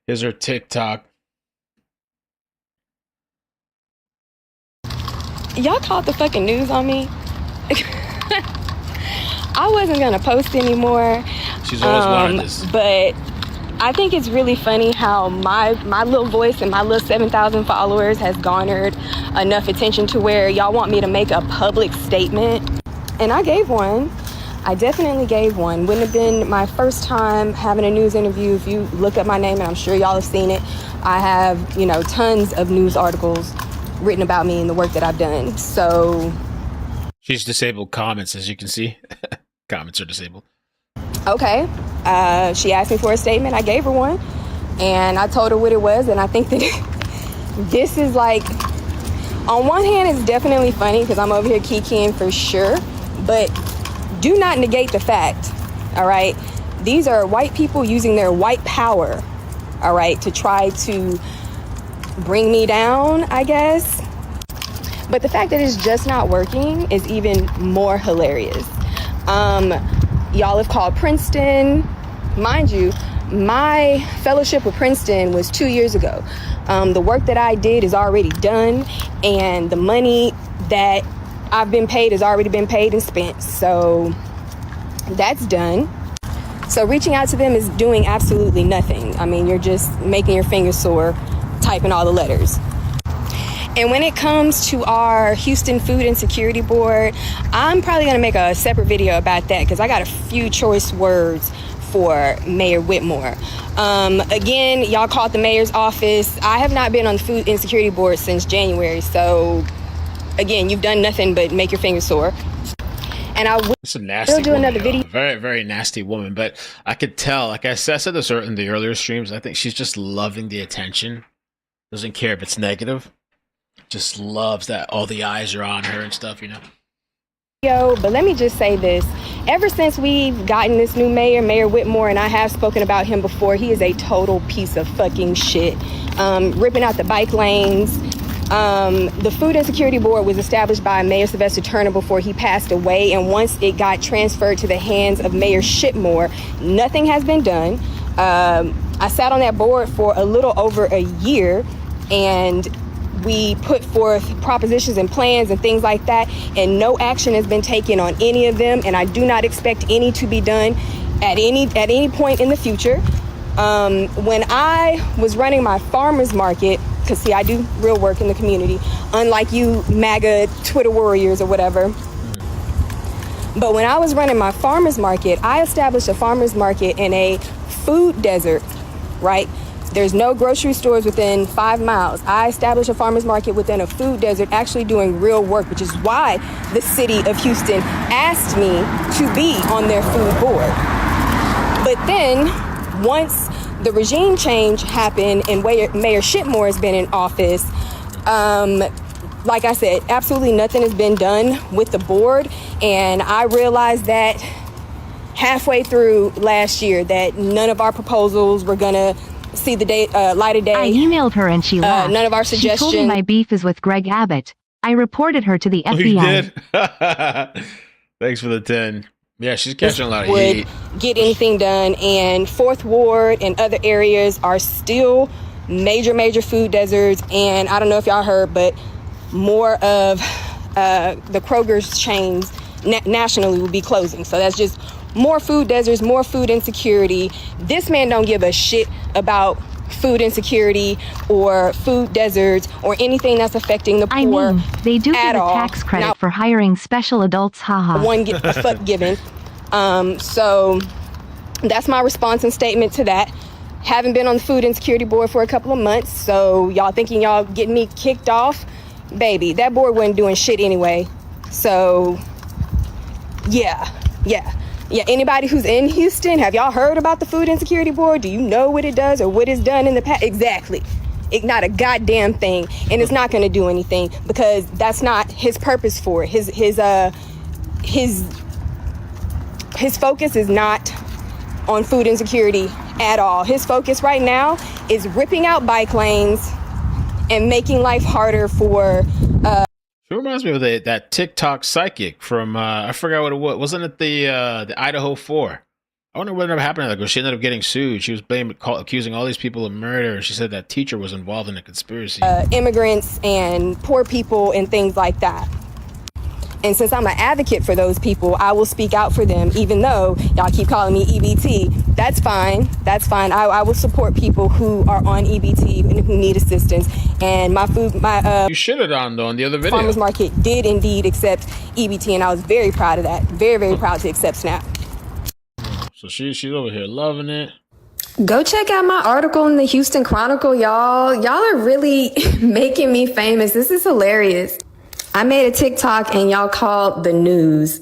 Here's her TikTok. Y'all called the fucking news on me. I wasn't going to post anymore. She's always wanted this. But I think it's really funny how my little voice and my little 7,000 followers has garnered enough attention to where y'all want me to make a public statement. And I gave one. I definitely gave one. Wouldn't have been my first time having a news interview. If you look up my name, and I'm sure y'all have seen it, I have, you know, tons of news articles written about me and the work that I've done. So she's disabled comments, as you can see. Comments are disabled. Okay. She asked me for a statement. I gave her one, and I told her what it was. And I think that this is like, on one hand, it's definitely funny because I'm over here kikiing for sure, but do not negate the fact, all right? These are white people using their white power, all right, to try to bring me down, I guess. But the fact that it's just not working is even more hilarious. Y'all have called Princeton. Mind you, my fellowship with Princeton was 2 years ago. The work that I did is already done, and the money that I've been paid has already been paid and spent. So that's done. So reaching out to them is doing absolutely nothing. I mean, you're just making your fingers sore typing all the letters. And when it comes to our Houston Food Insecurity Board, I'm probably going to make a separate video about that because I got a few choice words for Mayor Whitmore. Again, y'all called the mayor's office. I have not been on the Food Insecurity Board since January. So, again, you've done nothing but make your fingers sore. And I will do another video. Very, very nasty woman. But I could tell, like I said this in the earlier streams, I think she's just loving the attention. Doesn't care if it's negative. Just loves that all the eyes are on her and stuff, you know. But let me just say this. Ever since we've gotten this new mayor, Mayor Whitmore, and I have spoken about him before, he is a total piece of fucking shit. Ripping out the bike lanes. The Food Insecurity Board was established by Mayor Sylvester Turner before he passed away, and once it got transferred to the hands of Mayor Shipmore, nothing has been done. I sat on that board for a little over a year, and we put forth propositions and plans and things like that, and no action has been taken on any of them, and I do not expect any to be done at any point in the future. When I was running my farmers market, because see, I do real work in the community, unlike you MAGA Twitter warriors or whatever. But when I was running my farmers market, I established a farmers market in a food desert, right? There's no grocery stores within 5 miles. I established a farmer's market within a food desert, actually doing real work, which is why the city of Houston asked me to be on their food board. But then, once the regime change happened and Mayor Shipmore has been in office, like I said, absolutely nothing has been done with the board. And I realized that halfway through last year that none of our proposals were gonna see the light of day. I emailed her and she laughed. None of our suggestions. She told me my beef is with Greg Abbott. I reported her to the FBI. You did? Thanks for the 10. Yeah, she's catching a lot of heat. Get anything done, and Fourth Ward and other areas are still major food deserts. And I don't know if y'all heard, but more of the Kroger's chains nationally will be closing. So that's just more food deserts, more food insecurity. This man don't give a shit about food insecurity or food deserts or anything that's affecting the poor. I mean, they do get a tax credit for hiring special adults, haha. One get a fuck given. So that's my response and statement to that. Haven't been on the Food Insecurity Board for a couple of months, so y'all thinking y'all getting me kicked off? Baby, that board wasn't doing shit anyway. So, yeah. Anybody who's in Houston, have y'all heard about the Food Insecurity Board? Do you know what it does or what it's done in the past? Exactly. It's not a goddamn thing, and it's not going to do anything because that's not his purpose for it. His focus is not on food insecurity at all. His focus right now is ripping out bike lanes and making life harder for It reminds me of that TikTok psychic from I forgot what it was. Wasn't it the Idaho 4? I wonder what ended up happening. Like, she ended up getting sued. She was accusing all these people of murder. She said that teacher was involved in a conspiracy. Immigrants and poor people and things like that. And since I'm an advocate for those people, I will speak out for them, even though y'all keep calling me EBT. That's fine. That's fine. I will support people who are on EBT and who need assistance. And my you shitted on though in the other video. Farmers market did indeed accept EBT, and I was very proud of that. Very, very proud to accept SNAP. So she's over here loving it. Go check out my article in the Houston Chronicle, y'all. Y'all are really making me famous. This is hilarious. I made a TikTok and y'all called the news.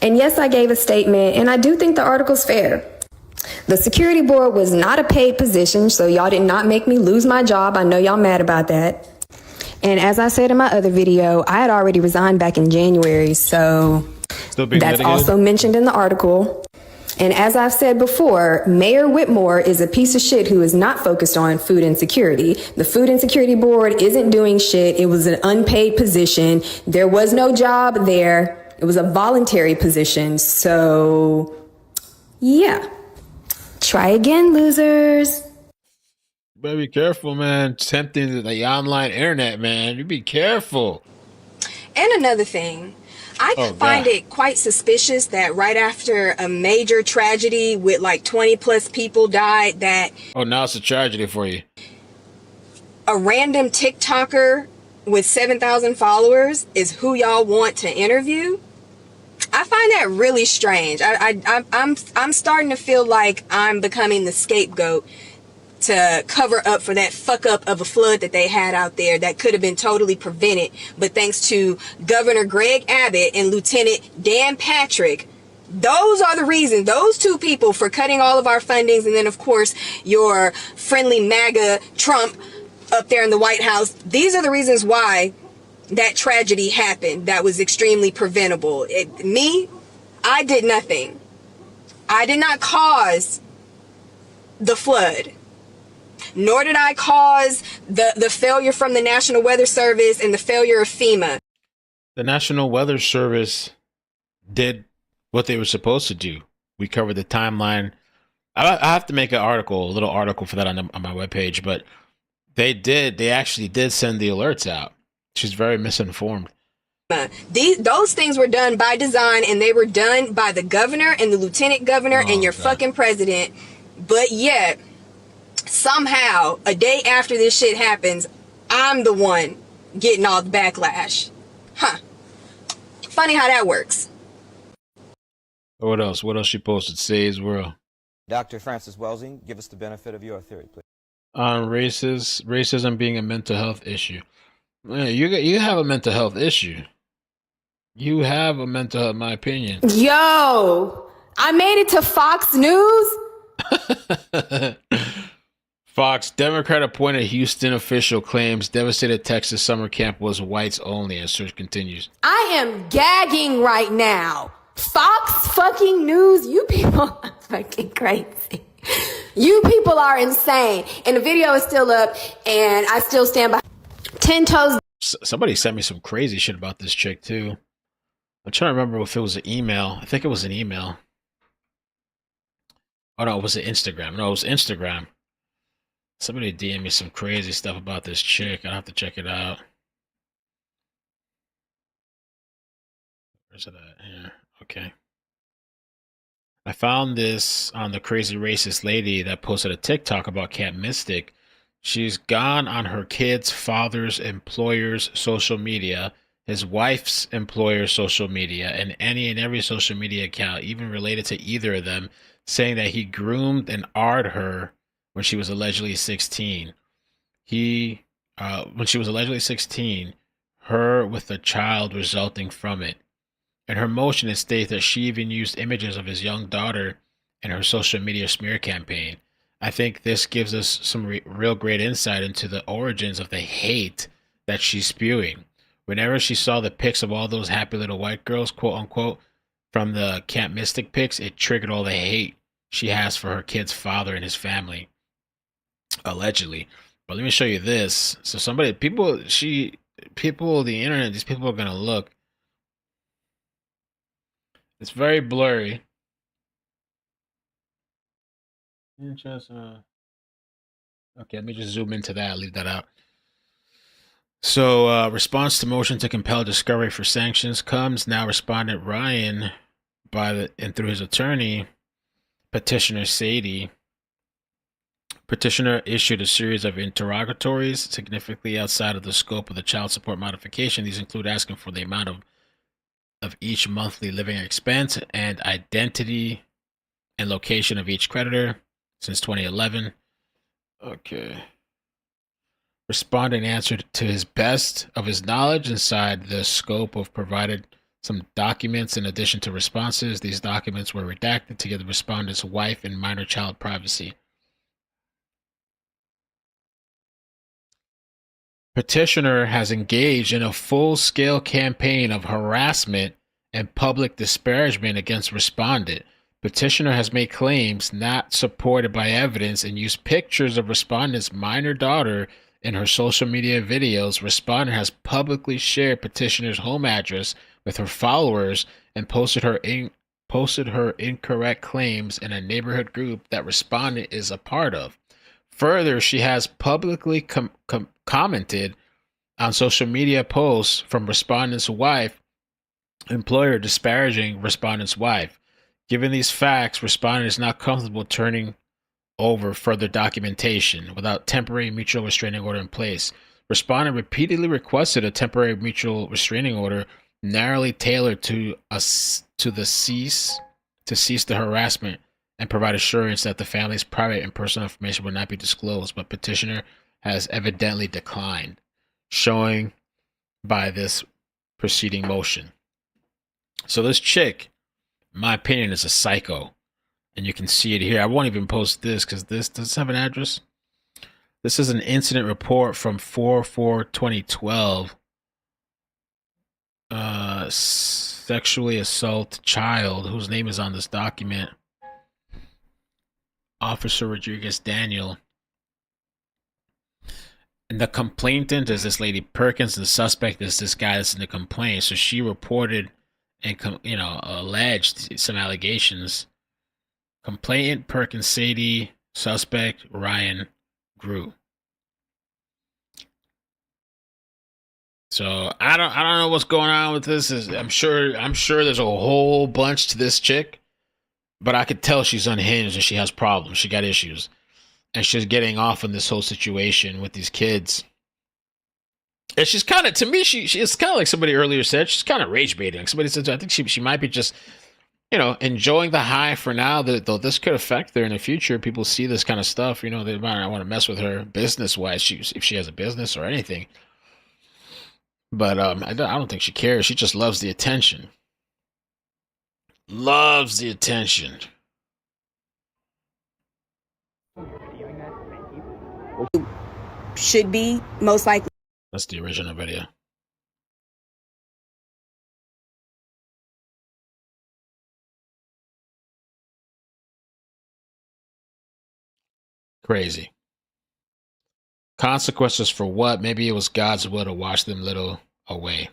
And yes, I gave a statement, and I do think the article's fair. The security board was not a paid position, so y'all did not make me lose my job. I know y'all mad about that. And as I said in my other video, I had already resigned back in January, so that's litigated. Also mentioned in the article. And as I've said before, Mayor Whitmore is a piece of shit who is not focused on food insecurity. The Food Insecurity Board isn't doing shit. It was an unpaid position. There was no job there. It was a voluntary position. So, yeah. Try again, losers. Better be careful, man. Tempting the online internet, man. You be careful. And another thing. I find it quite suspicious that right after a major tragedy with like 20 plus people died that... Oh, now it's a tragedy for you. A random TikToker with 7,000 followers is who y'all want to interview. I find that really strange. I'm starting to feel like I'm becoming the scapegoat to cover up for that fuck up of a flood that they had out there that could have been totally prevented. But thanks to Governor Greg Abbott and Lieutenant Dan Patrick, those are the reasons, those two people, for cutting all of our fundings. And then, of course, your friendly MAGA Trump up there in the White House. These are the reasons why that tragedy happened. That was extremely preventable. I did nothing. I did not cause the flood. Nor did I cause the failure from the National Weather Service and the failure of FEMA. The National Weather Service did what they were supposed to do. We covered the timeline. I have to make a little article for that on my webpage, but they actually did send the alerts out. She's very misinformed. Those things were done by design, and they were done by the governor and the lieutenant governor and your fucking president. But yet, somehow, a day after this shit happens, I'm the one getting all the backlash. Huh. Funny how that works. What else? What else she posted? Say's World. Dr. Francis Welsing, give us the benefit of your theory, please. On racism being a mental health issue. Man, you have a mental health issue. You have a mental health, in my opinion. Yo, I made it to Fox News. Fox, Democrat appointed Houston official claims devastated Texas summer camp was whites only, as search continues. I am gagging right now. Fox fucking News, you people are fucking crazy. You people are insane. And the video is still up, and I still stand by 10 toes. Somebody sent me some crazy shit about this chick, too. I'm trying to remember if it was an email. I think it was an email. Oh, no, it was Instagram. No, it was Instagram. Somebody DM me some crazy stuff about this chick. I'll have to check it out. Where's it at? Here. Okay. I found this on the crazy racist lady that posted a TikTok about Camp Mystic. She's gone on her kid's father's employer's social media, his wife's employer's social media, and any and every social media account, even related to either of them, saying that he groomed and AR'd her when she was allegedly 16. When she was allegedly 16, her with a child resulting from it. In her motion, it states that she even used images of his young daughter in her social media smear campaign. I think this gives us some real great insight into the origins of the hate that she's spewing. Whenever she saw the pics of all those happy little white girls, quote unquote, from the Camp Mystic pics, it triggered all the hate she has for her kid's father and his family, allegedly. But let me show you this. So the internet, these people are going to look. It's very blurry. Okay, let me just zoom into that. Leave that out. So, response to motion to compel discovery for sanctions comes now. Respondent Ryan, and through his attorney, petitioner Sadie. Petitioner issued a series of interrogatories significantly outside of the scope of the child support modification. These include asking for the amount of each monthly living expense and identity and location of each creditor since 2011. Okay. Respondent answered to his best of his knowledge inside the scope of provided some documents in addition to responses. These documents were redacted to give the respondent's wife and minor child privacy. Petitioner has engaged in a full-scale campaign of harassment and public disparagement against respondent. Petitioner has made claims not supported by evidence and used pictures of respondent's minor daughter in her social media videos. Respondent has publicly shared petitioner's home address with her followers and posted her incorrect claims in a neighborhood group that respondent is a part of. Further, she has publicly commented on social media posts from respondent's wife, employer disparaging respondent's wife. Given these facts, respondent is not comfortable turning over further documentation without temporary mutual restraining order in place. Respondent repeatedly requested a temporary mutual restraining order narrowly tailored to cease the harassment and provide assurance that the family's private and personal information will not be disclosed, but petitioner has evidently declined, showing by this preceding motion. So this chick, in my opinion, is a psycho, and you can see it here. I won't even post this because this does have an address. This is an incident report from 4/4/2012. Sexually assault child, whose name is on this document. Officer Rodriguez Daniel. And the complainant is this lady Perkins, and the suspect is this guy that's in the complaint. So she reported and alleged some allegations. Complainant Perkins Sadie, suspect Ryan Grew. So I don't know what's going on with this. I'm sure there's a whole bunch to this chick, but I could tell she's unhinged and she has problems. She got issues, and she's getting off in this whole situation with these kids. And she's kind of, to me, it's kind of like somebody earlier said, she's kind of rage baiting. Like somebody said, I think she might be just, enjoying the high for now. Though this could affect her in the future. People see this kind of stuff, they might not want to mess with her business wise, if she has a business or anything. But I don't think she cares. She just loves the attention. Loves the attention. Should be most likely. That's the original video. Crazy. Consequences for what? Maybe it was God's will to wash them little away.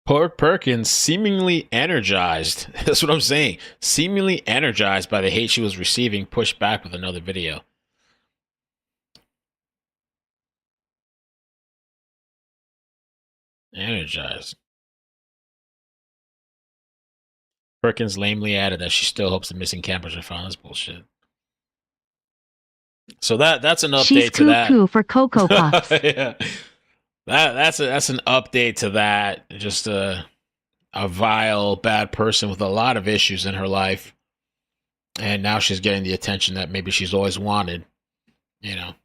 Poor Perkins seemingly energized. That's what I'm saying. Seemingly energized by the hate she was receiving, pushed back with another video. Energized. Perkins lamely added that she still hopes the missing campers are found. That's bullshit. So that's an update She's to that. cuckoo for Cocoa Puffs. Yeah. That's an update to that. Just a vile, bad person with a lot of issues in her life, and now she's getting the attention that maybe she's always wanted. Let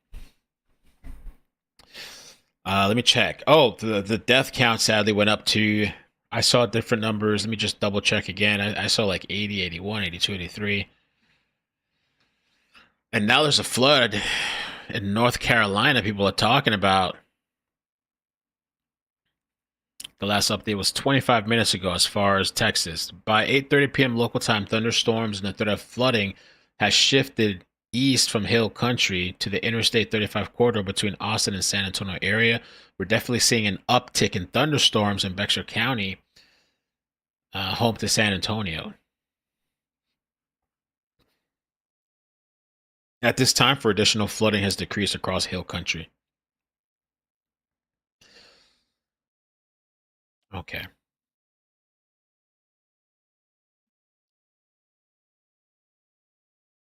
me check. Oh, the death count sadly went up to. I saw different numbers. Let me just double check again. I saw like 80, 81, 82, 83. And now there's a flood in North Carolina people are talking about. The last update was 25 minutes ago as far as Texas. By 8:30 p.m. local time, thunderstorms and the threat of flooding has shifted east from Hill Country to the Interstate 35 corridor between Austin and San Antonio area. We're definitely seeing an uptick in thunderstorms in Bexar County, home to San Antonio. At this time, for additional flooding has decreased across hill country. Okay.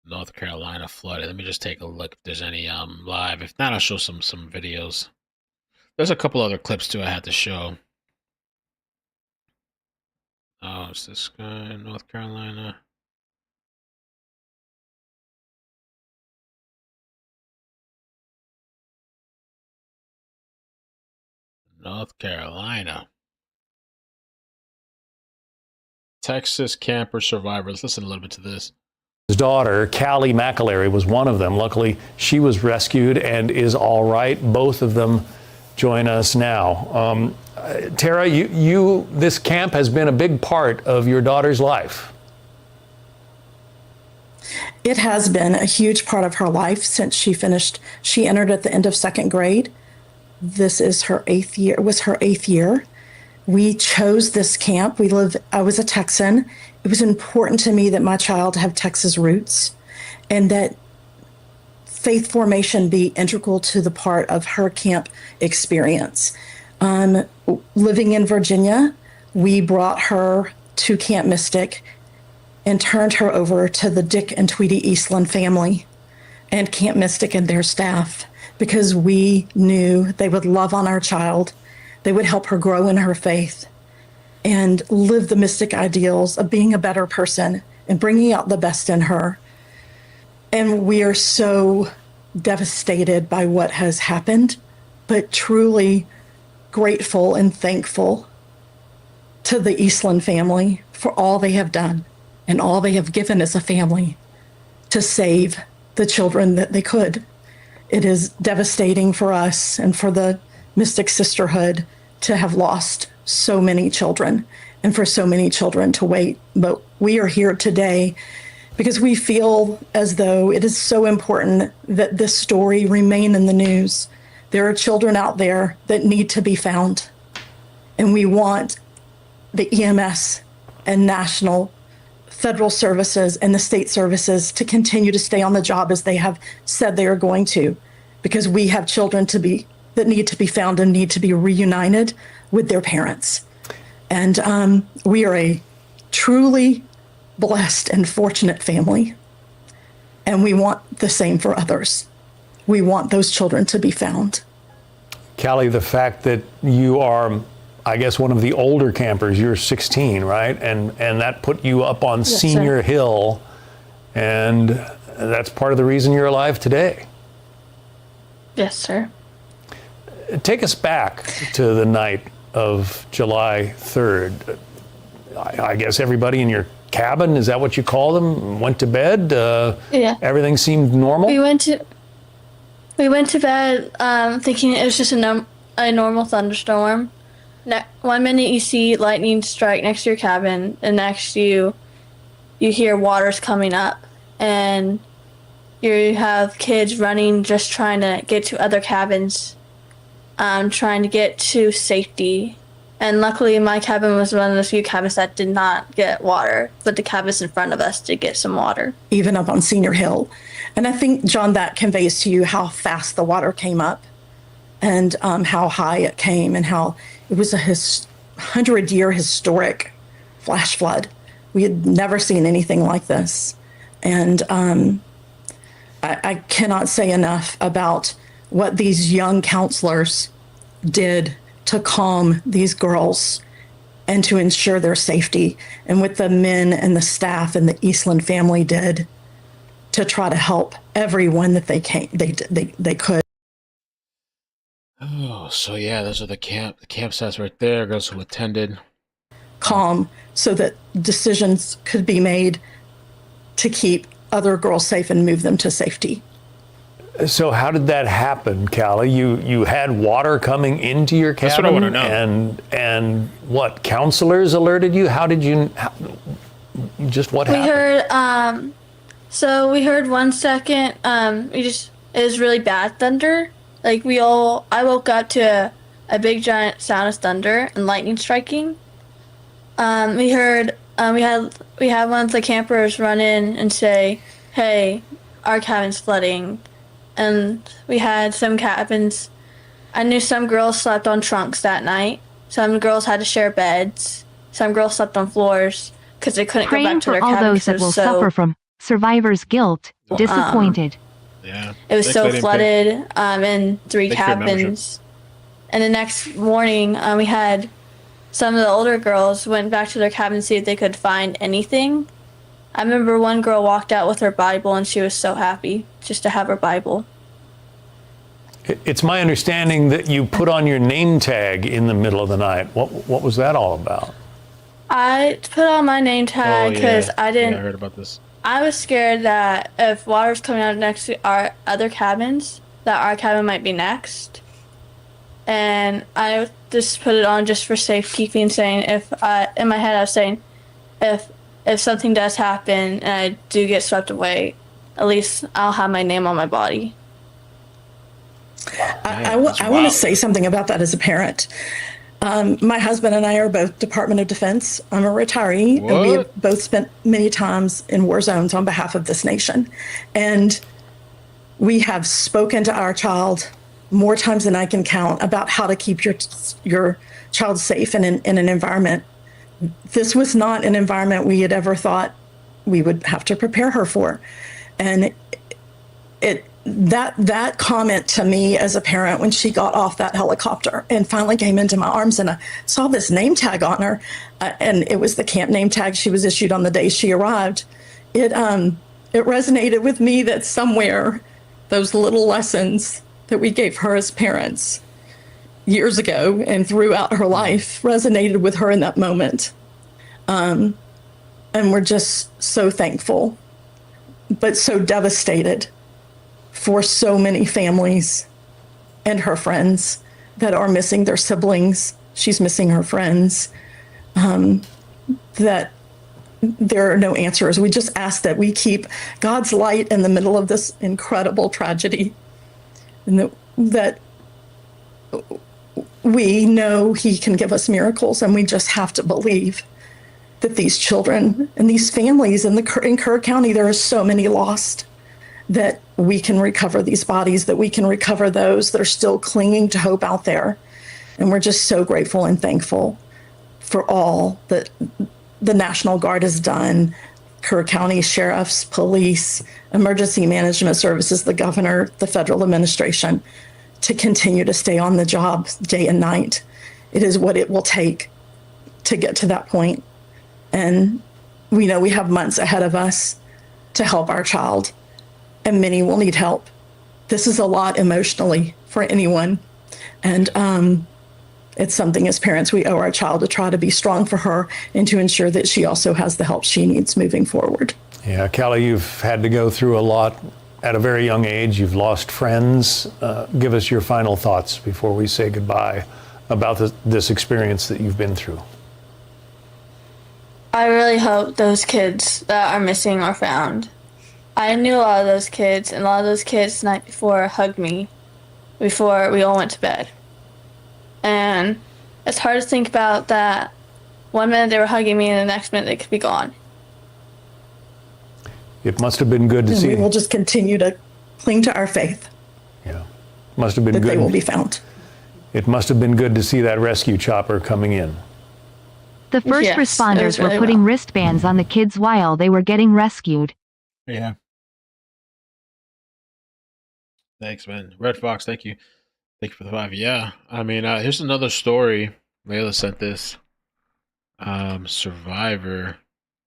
North Carolina flooded. Let me just take a look if there's any live. If not, I'll show some videos. There's a couple other clips too I had to show. Oh, it's this guy, North Carolina. North Carolina. Texas camper survivors. Listen a little bit to this. His daughter, Callie McAlery, was one of them. Luckily, she was rescued and is all right. Both of them join us now. Tara, this camp has been a big part of your daughter's life. It has been a huge part of her life since she entered at the end of second grade. This is her eighth year. It was her 8th year. We chose this camp. I was a Texan. It was important to me that my child have Texas roots and that faith formation be integral to the part of her camp experience. Living in Virginia, we brought her to Camp Mystic and turned her over to the Dick and Tweety Eastland family and Camp Mystic and their staff because we knew they would love on our child. They would help her grow in her faith and live the Mystic ideals of being a better person and bringing out the best in her. And we are so devastated by what has happened, but truly grateful and thankful to the Eastland family for all they have done and all they have given as a family to save the children that they could. It is devastating for us and for the Mystic Sisterhood to have lost so many children and for so many children to wait. But we are here today because we feel as though it is so important that this story remain in the news. There are children out there that need to be found. And we want the EMS and national federal services and the state services to continue to stay on the job as they have said they are going to, because we have children that need to be found and need to be reunited with their parents. And we are a truly blessed and fortunate family. And we want the same for others. We want those children to be found. Callie, the fact that you are, I guess, one of the older campers, you're 16, right? And that put you up on Yes, Senior sir. Hill, and that's part of the reason you're alive today. Yes, sir. Take us back to the night of July 3rd. I guess everybody in your cabin, is that what you call them, went to bed? Yeah. Everything seemed normal? We went to bed thinking it was just a normal thunderstorm. 1 minute you see lightning strike next to your cabin, and next you hear water's coming up, and you have kids running, just trying to get to other cabins, trying to get to safety. And luckily my cabin was one of the few cabins that did not get water, but the cabins in front of us did get some water. Even up on Senior Hill. And I think, John, that conveys to you how fast the water came up and how high it came and how it was a 100-year historic flash flood. We had never seen anything like this. And I cannot say enough about what these young counselors did to calm these girls and to ensure their safety, and what the men and the staff and the Eastland family did to try to help everyone that they could. Oh, so yeah, those are the campsites right there. Girls who attended. Calm, so that decisions could be made to keep other girls safe and move them to safety. So how did that happen, Callie? You had water coming into your cabin? That's what I want to know. And what, counselors alerted you? What happened? We heard, so we heard 1 second, it was really bad thunder. Like I woke up to a big giant sound of thunder and lightning striking. We had one of the campers run in and say, "Hey, our cabin's flooding, and we had some cabins. I knew some girls slept on trunks that night. Some girls had to share beds. Some girls slept on floors because they couldn't go back to their cabin. Praying for all those that will suffer from survivor's guilt. Disappointed. Yeah. It was so flooded in 3 cabins. And the next morning, we had some of the older girls went back to their cabin to see if they could find anything. I remember one girl walked out with her Bible, and she was so happy just to have her Bible. It's my understanding that you put on your name tag in the middle of the night. What was that all about? I put on my name tag because I didn't. Yeah, I heard about this. I was scared that if water's coming out next to our other cabins, that our cabin might be next. And I just put it on just for safekeeping, saying in my head I was saying, if something does happen and I do get swept away, at least I'll have my name on my body. I want to say something about that as a parent. My husband and I are both Department of Defense. I'm a retiree, and we have both spent many times in war zones on behalf of this nation. And we have spoken to our child more times than I can count about how to keep your child safe in an environment. This was not an environment we had ever thought we would have to prepare her for. And that comment to me as a parent when she got off that helicopter and finally came into my arms, and I saw this name tag on her, and it was the camp name tag she was issued on the day she arrived. It resonated with me that somewhere those little lessons that we gave her as parents years ago and throughout her life resonated with her in that moment. And we're just so thankful, but so devastated for so many families and her friends that are missing their siblings. She's missing her friends, that there are no answers. We just ask that we keep God's light in the middle of this incredible tragedy, and that we know He can give us miracles, and we just have to believe that these children and these families in Kerr County, there are so many lost, that we can recover these bodies, that we can recover those that are still clinging to hope out there. And we're just so grateful and thankful for all that the National Guard has done, Kerr County sheriffs, police, emergency management services, the governor, the federal administration, to continue to stay on the job day and night. It is what it will take to get to that point. And we know we have months ahead of us to help our child, and many will need help. This is a lot emotionally for anyone. And it's something as parents we owe our child to try to be strong for her and to ensure that she also has the help she needs moving forward. Yeah, Callie, you've had to go through a lot at a very young age. You've lost friends. Give us your final thoughts before we say goodbye about this experience that you've been through. I really hope those kids that are missing are found. I knew a lot of those kids, and a lot of those kids the night before hugged me before we all went to bed. And it's hard to think about that. One minute they were hugging me, and the next minute they could be gone. It must have been good to see. We will just continue to cling to our faith. Yeah, must have been that good. They will be found. It must have been good to see that rescue chopper coming in. The first responders were putting wristbands on the kids while they were getting rescued. Yeah. Thanks, man. Red Fox, thank you. Thank you for the 5. Yeah. I mean, here's another story. Layla sent this. Survivor. In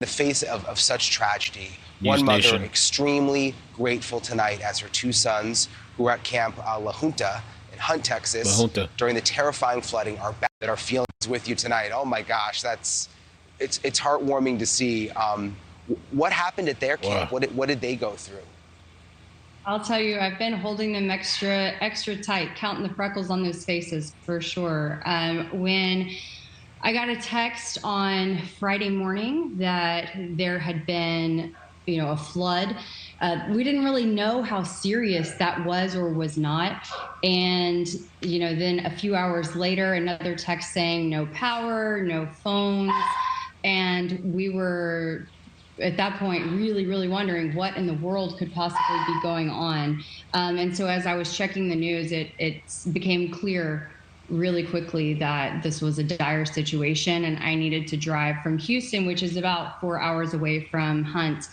the face of such tragedy, News one mother Nation. extremely grateful tonight as her 2 sons, who were at Camp La Junta in Hunt, Texas, during the terrifying flooding, are back. That our feelings with you tonight. Oh my gosh, it's heartwarming to see. What happened at their camp? Wow. What did they go through? I'll tell you, I've been holding them extra tight, counting the freckles on those faces for sure. When I got a text on Friday morning that there had been, a flood, we didn't really know how serious that was or was not. And, then a few hours later, another text saying no power, no phones. And we were at that point really wondering what in the world could possibly be going on. And so as I was checking the news, it became clear really quickly that this was a dire situation, and I needed to drive from Houston, which is about 4 hours away from Hunt,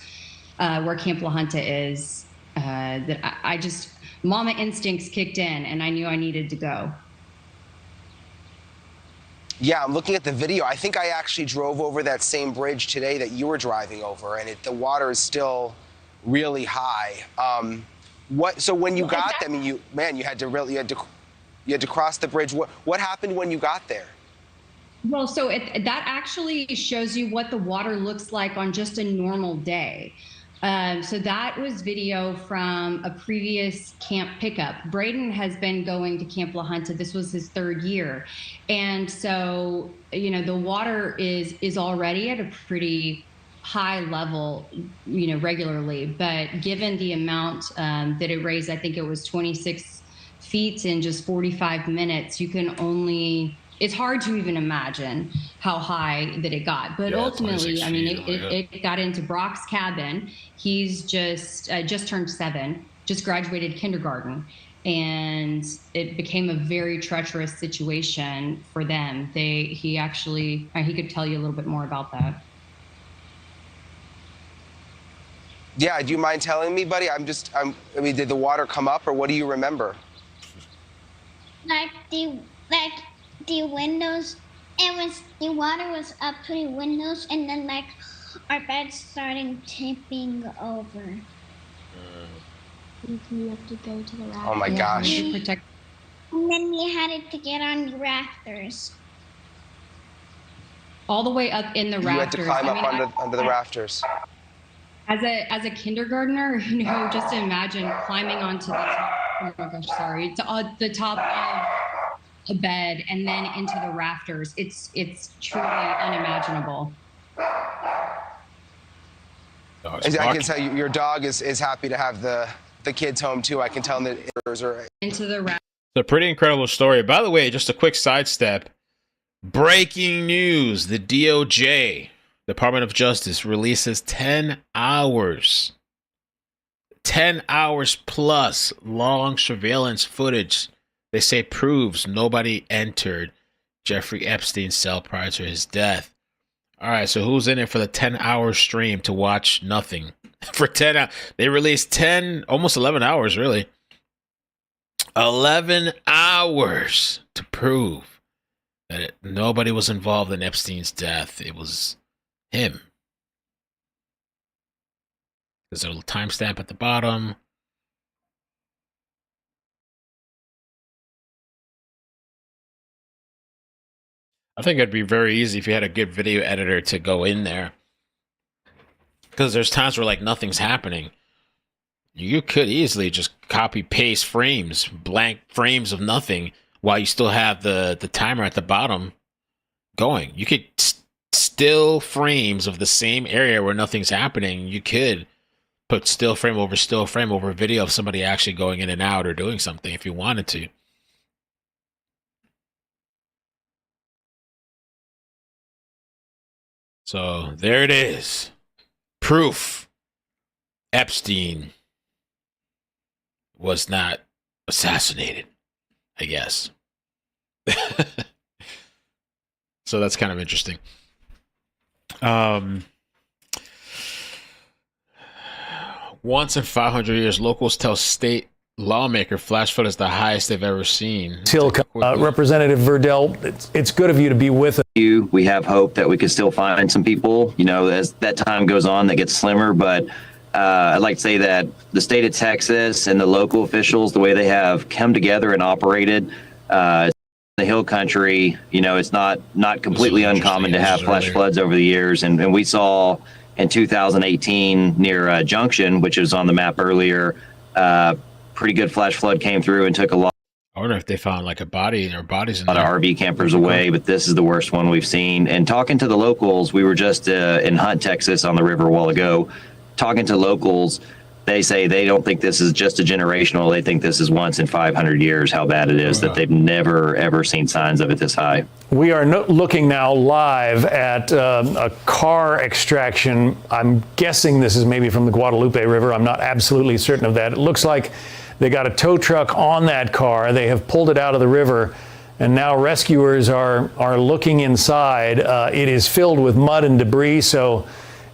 where Camp La Junta is. That I just, mama instincts kicked in, and I knew I needed to go. Yeah, I'm looking at the video. I think I actually drove over that same bridge today that you were driving over, and the water is still really high. So when you got there, I mean, you had to cross the bridge. What happened when you got there? Well, so that actually shows you what the water looks like on just a normal day. So that was video from a previous camp pickup. Braden has been going to Camp La Junta. This was his 3rd year. And so, the water is already at a pretty high level, regularly. But given the amount that it raised, I think it was 26 feet in just 45 minutes, it's hard to even imagine how high that it got. But ultimately, I mean, it got into Brock's cabin. He's just turned 7, just graduated kindergarten. And it became a very treacherous situation for them. He could tell you a little bit more about that. Yeah, do you mind telling me, buddy? I mean, did the water come up, or what do you remember? The windows, the water was up to the windows, and then our bed started tipping over. You have to go to the rafters. Oh my gosh. And then we had to get on the rafters. All the way up in the rafters. You had to climb up under the rafters. As a kindergartner, just imagine climbing onto the top. Oh my gosh, sorry. The top of a bed and then into the rafters. It's truly unimaginable. I can tell you, your dog is happy to have the kids home too. I can tell them that are into the rafters. It's a pretty incredible story. By the way, just a quick sidestep. Breaking news: the DOJ, Department of Justice, releases 10 hours plus long surveillance footage. They say proves nobody entered Jeffrey Epstein's cell prior to his death. All right, so who's in it for the 10-hour stream to watch nothing? For 10 hours. They released 10, almost 11 hours, really. 11 hours to prove that nobody was involved in Epstein's death. It was him. There's a little timestamp at the bottom. I think it'd be very easy if you had a good video editor to go in there. Because there's times where nothing's happening. You could easily just copy paste frames, blank frames of nothing, while you still have the timer at the bottom going. You could still frames of the same area where nothing's happening. You could put still frame over video of somebody actually going in and out or doing something if you wanted to. So there it is. Proof. Epstein was not assassinated, I guess. So that's kind of interesting. Once in 500 years, locals tell state lawmaker flash flood is the highest they've ever seen. Representative Verdell, it's good of you to be with us. We have hope that we can still find some people, as that time goes on, that gets slimmer. But I'd like to say that the state of Texas and the local officials, the way they have come together and operated, the hill country, it's not completely uncommon to have flash floods over the years. And we saw in 2018 near Junction, which was on the map earlier, pretty good flash flood came through and took a lot. I wonder if they found a body or bodies in a lot of RV campers away, but this is the worst one we've seen. And talking to the locals, we were just in Hunt, Texas on the river a while ago, talking to locals, they say they don't think this is just a generational. They think this is once in 500 years, how bad it is, that they've never, ever seen signs of it this high. We are looking now live at a car extraction. I'm guessing this is maybe from the Guadalupe River. I'm not absolutely certain of that. It looks like they got a tow truck on that car. They have pulled it out of the river, and now rescuers are looking inside. It is filled with mud and debris, so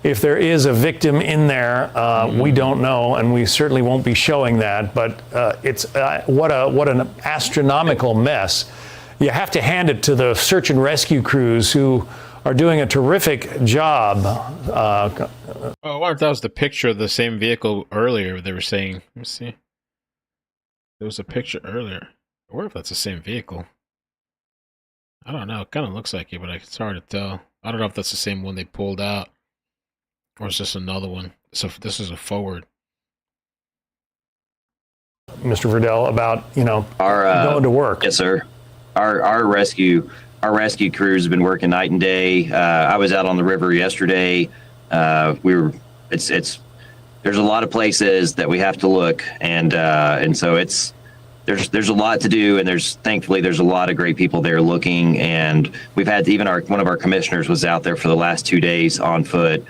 if there is a victim in there, we don't know, and we certainly won't be showing that. But it's what an astronomical mess. You have to hand it to the search and rescue crews who are doing a terrific job. I wonder if that was the picture of the same vehicle earlier. They were saying, let me see. There was a picture earlier. I wonder if that's the same vehicle. I don't know. It kind of looks like it, but it's hard to tell. I don't know if that's the same one they pulled out. Or is this another one? So this is a forward. Mr. Verdell, about going to work. Yes, sir. Our rescue crews have been working night and day. I was out on the river yesterday. There's a lot of places that we have to look, and so there's a lot to do, and thankfully there's a lot of great people there looking, and we've had even one of our commissioners was out there for the last 2 days on foot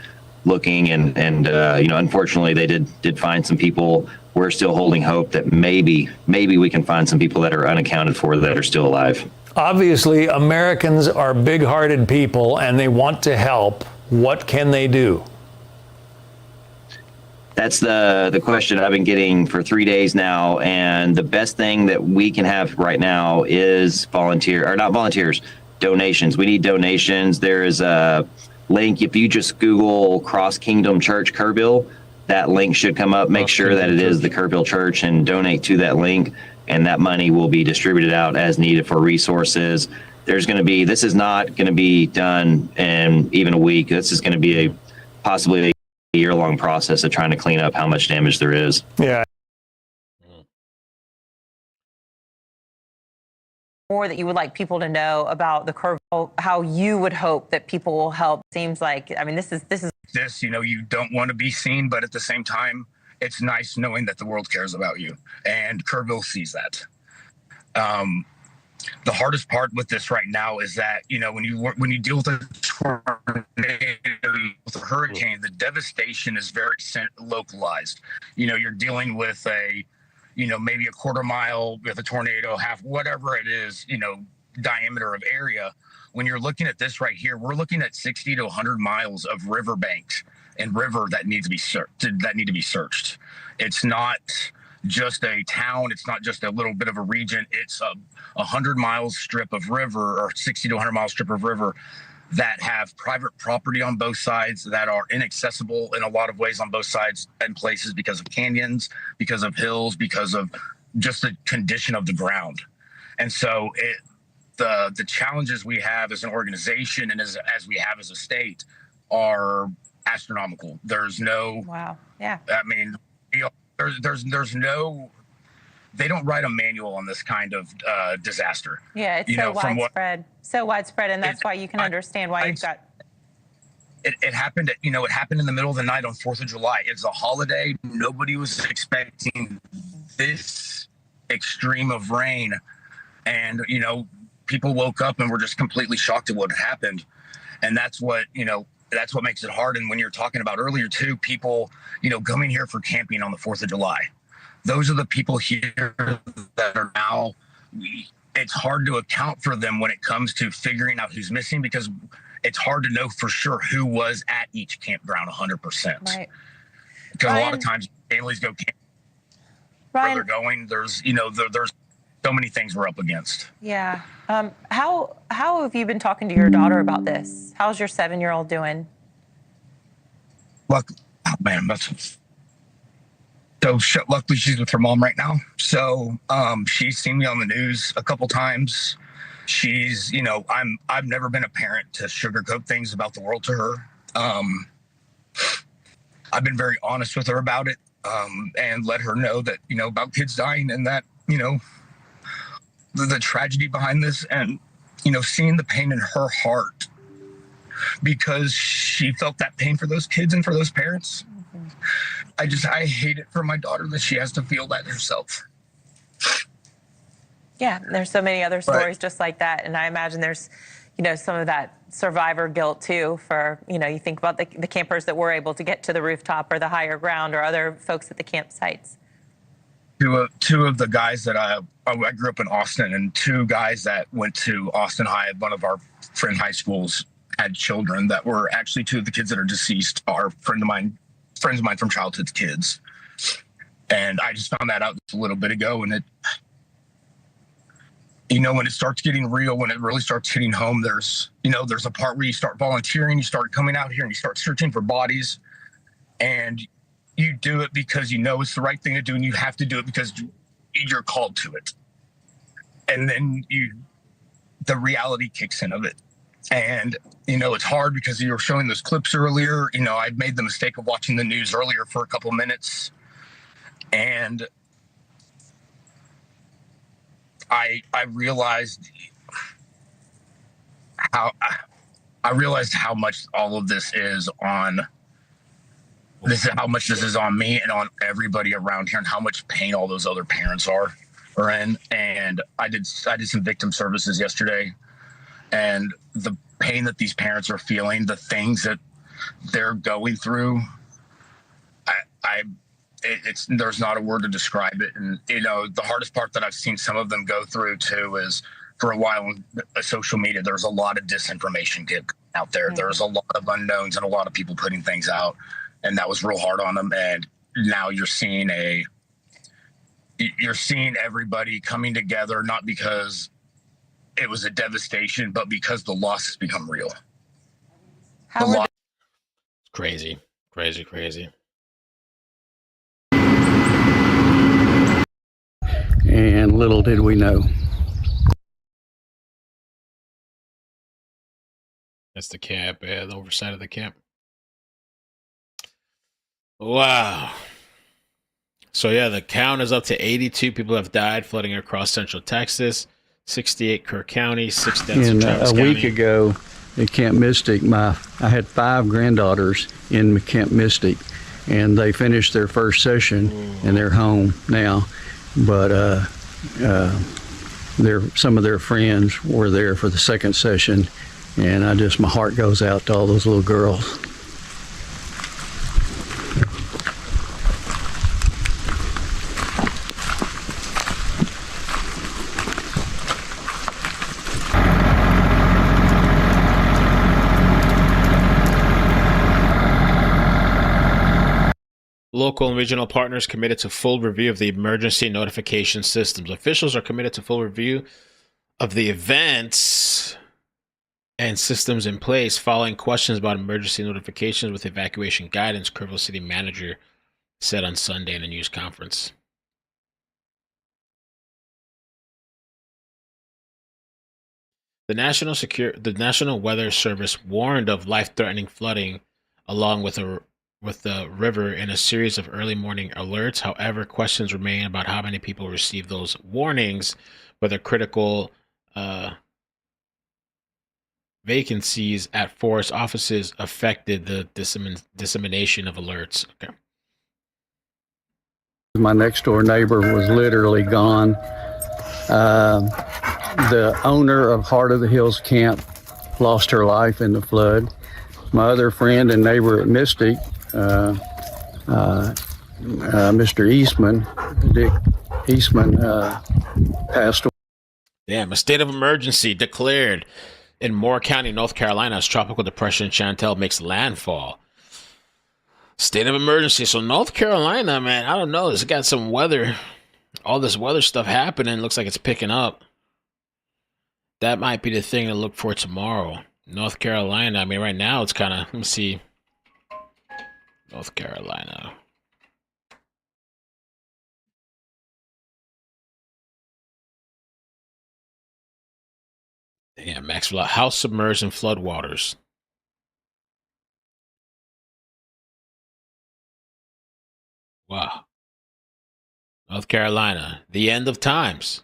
looking, and unfortunately they did find some people. We're still holding hope that maybe we can find some people that are unaccounted for that are still alive. Obviously, Americans are big-hearted people and they want to help. What can they do? That's the question I've been getting for 3 days now, and the best thing that we can have right now is donations. We need donations. There is a link. If you just Google Cross Kingdom Church Kerrville, that link should come up. Make sure that it is the Kerrville Church and donate to that link, and that money will be distributed out as needed for resources. This is not going to be done in even a week. This is going to be possibly a year-long process of trying to clean up how much damage there is. Yeah. More that you would like people to know about the Kerrville, how you would hope that people will help. Seems like, I mean, this is you don't want to be seen, but at the same time, it's nice knowing that the world cares about you, and Kerrville sees that. The hardest part with this right now is that, when you deal with a tornado, with a hurricane, the devastation is very localized. You're dealing with maybe a quarter mile with a tornado, whatever it is, diameter of area. When you're looking at this right here, we're looking at 60 to 100 miles of riverbanks and river that need to be searched. It's not just a town. It's not just a little bit of a region. It's a 100-mile strip of river, or 60 to 100-mile strip of river that have private property on both sides, that are inaccessible in a lot of ways on both sides and places because of canyons, because of hills, because of just the condition of the ground. And so the challenges we have as an organization and as we have as a state are astronomical. There's no, wow, yeah. I mean, there's no, they don't write a manual on this kind of disaster. Yeah, it's so widespread, and that's why you can understand why you've got. It happened. It happened in the middle of the night on 4th of July. It's a holiday. Nobody was expecting this extreme of rain, and people woke up and were just completely shocked at what had happened, and that's what makes it hard. And when you're talking about earlier too, people coming here for camping on the 4th of July. Those are the people here that are now, it's hard to account for them when it comes to figuring out who's missing, because it's hard to know for sure who was at each campground 100%. Right. Because a lot of times families go camping where they're going. There's so many things we're up against. Yeah. How have you been talking to your daughter about this? How's your 7-year-old doing? Luckily she's with her mom right now. So she's seen me on the news a couple times. She's, I've never been a parent to sugarcoat things about the world to her. I've been very honest with her about it, and let her know that, about kids dying, and that, the tragedy behind this, and, seeing the pain in her heart, because she felt that pain for those kids and for those parents. I hate it for my daughter that she has to feel that herself. Yeah, there's so many other stories just like that. And I imagine there's, some of that survivor guilt too for, you think about the campers that were able to get to the rooftop or the higher ground or other folks at the campsites. Two of the guys that I grew up in Austin, and two guys that went to Austin High at one of our friend high schools had children that were actually two of the kids that are deceased are friends of mine from childhood kids. And I just found that out a little bit ago, and when it starts getting real, when it really starts hitting home, there's a part where you start volunteering, you start coming out here and you start searching for bodies, and you do it because it's the right thing to do, and you have to do it because you're called to it. And then the reality kicks in of it. And, it's hard because you were showing those clips earlier. I made the mistake of watching the news earlier for a couple minutes. And I realized how much all of this is on how much this is on me and on everybody around here, and how much pain all those other parents are in. And I did some victim services yesterday, and the pain that these parents are feeling, the things that they're going through, there's not a word to describe it. And the hardest part that I've seen some of them go through too is, for a while on social media, there's a lot of disinformation out there. There's a lot of unknowns and a lot of people putting things out, and that was real hard on them. And now you're seeing everybody coming together, not because it was a devastation, but because the loss has become real. Crazy. And little did we know. That's the camp, the oversight of the camp. Wow. So yeah, the count is up to 82 people have died flooding across central Texas, 68 Kerr County, 6 deaths in Travis County. A week ago at Camp Mystic, I had 5 granddaughters in Camp Mystic, and they finished their first session and they're home now. But some of their friends were there for the second session, and my heart goes out to all those little girls. Local and regional partners committed to full review of the emergency notification systems. Officials are committed to full review of the events and systems in place following questions about emergency notifications with evacuation guidance, Kerrville City Manager said on Sunday in a news conference. The National Weather Service warned of life-threatening flooding along with the river in a series of early morning alerts. However, questions remain about how many people received those warnings, whether critical vacancies at forest offices affected the dissemination of alerts. Okay. My next door neighbor was literally gone. The owner of Heart of the Hills Camp lost her life in the flood. My other friend and neighbor at Mystic, Mr. Eastman, Dick Eastman, passed away. Damn, a state of emergency declared in Moore County, North Carolina, as Tropical Depression Chantel makes landfall. State of emergency. So North Carolina, man, I don't know. It's got some weather. All this weather stuff happening. Looks like it's picking up. That might be the thing to look for tomorrow. North Carolina. I mean, right now it's kind of, let me see. North Carolina. Damn, Maxwell. House submerged in floodwaters. Wow. North Carolina. The end of times.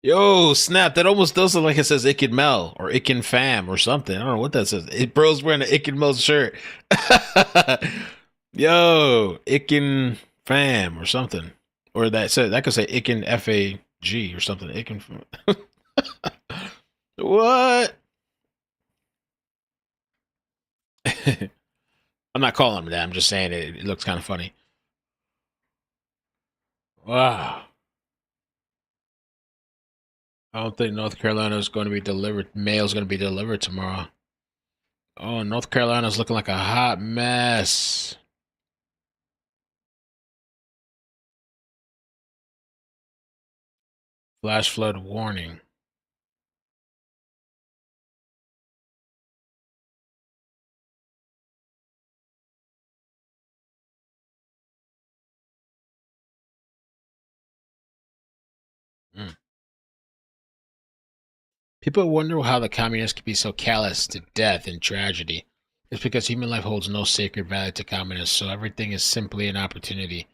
Yo, snap! That almost does look like it says iCkEdMeL or iCkEdFam or something. I don't know what that says. Bro's wearing an iCkEdMeL shirt. Yo, iCkEdFam or something, or that could say iCkEdFAG or something. iCkEd. What? I'm not calling him that. I'm just saying it looks kind of funny. Wow. I don't think North Carolina is going to be delivered. Mail is going to be delivered tomorrow. Oh, North Carolina is looking like a hot mess. Flash flood warning. People wonder how the communists could be so callous to death and tragedy. It's because human life holds no sacred value to communists, so everything is simply an opportunity.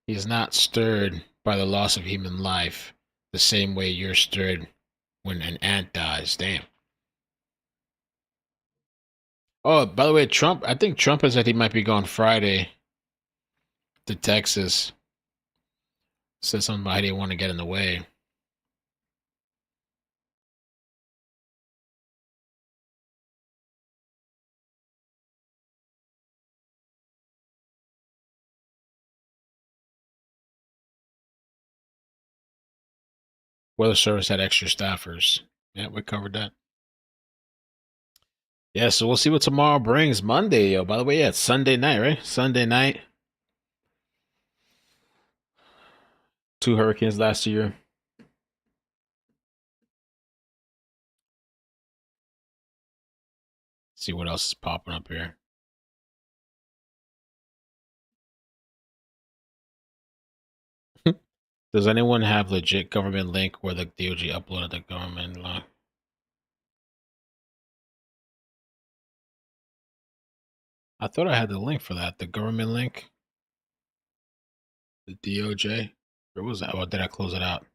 He is not stirred by the loss of human life the same way you're stirred when an ant dies. Damn. Oh, by the way, I think Trump has said he might be going Friday to Texas. Said something about how he didn't want to get in the way. Weather Service had extra staffers. Yeah, we covered that. Yeah, so we'll see what tomorrow brings. Monday, yo. By the way, yeah, it's Sunday night, right? Sunday night. 2 hurricanes last year. See what else is popping up here. Does anyone have legit government link where the DOJ uploaded the government law? I thought I had the link for that. The government link? The DOJ? Where was that? Or did I close it out?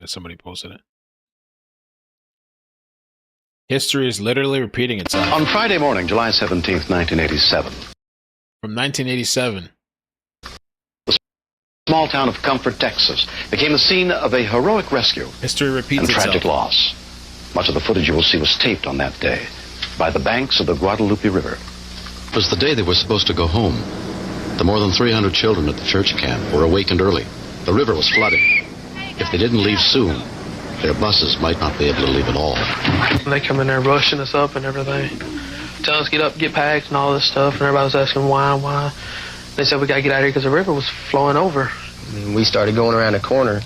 Somebody posted it. History is literally repeating itself. On Friday morning, July 17th, 1987. From 1987. The small town of Comfort, Texas, became the scene of a heroic rescue. History repeats and itself. Tragic loss. Much of the footage you will see was taped on that day by the banks of the Guadalupe River. It was the day they were supposed to go home. The more than 300 children at the church camp were awakened early. The river was flooding. If they didn't leave soon, their buses might not be able to leave at all. They come in there rushing us up and everything, telling us get up, get packed and all this stuff, and everybody was asking why. They said we got to get out of here because the river was flowing over. We started going around the corner.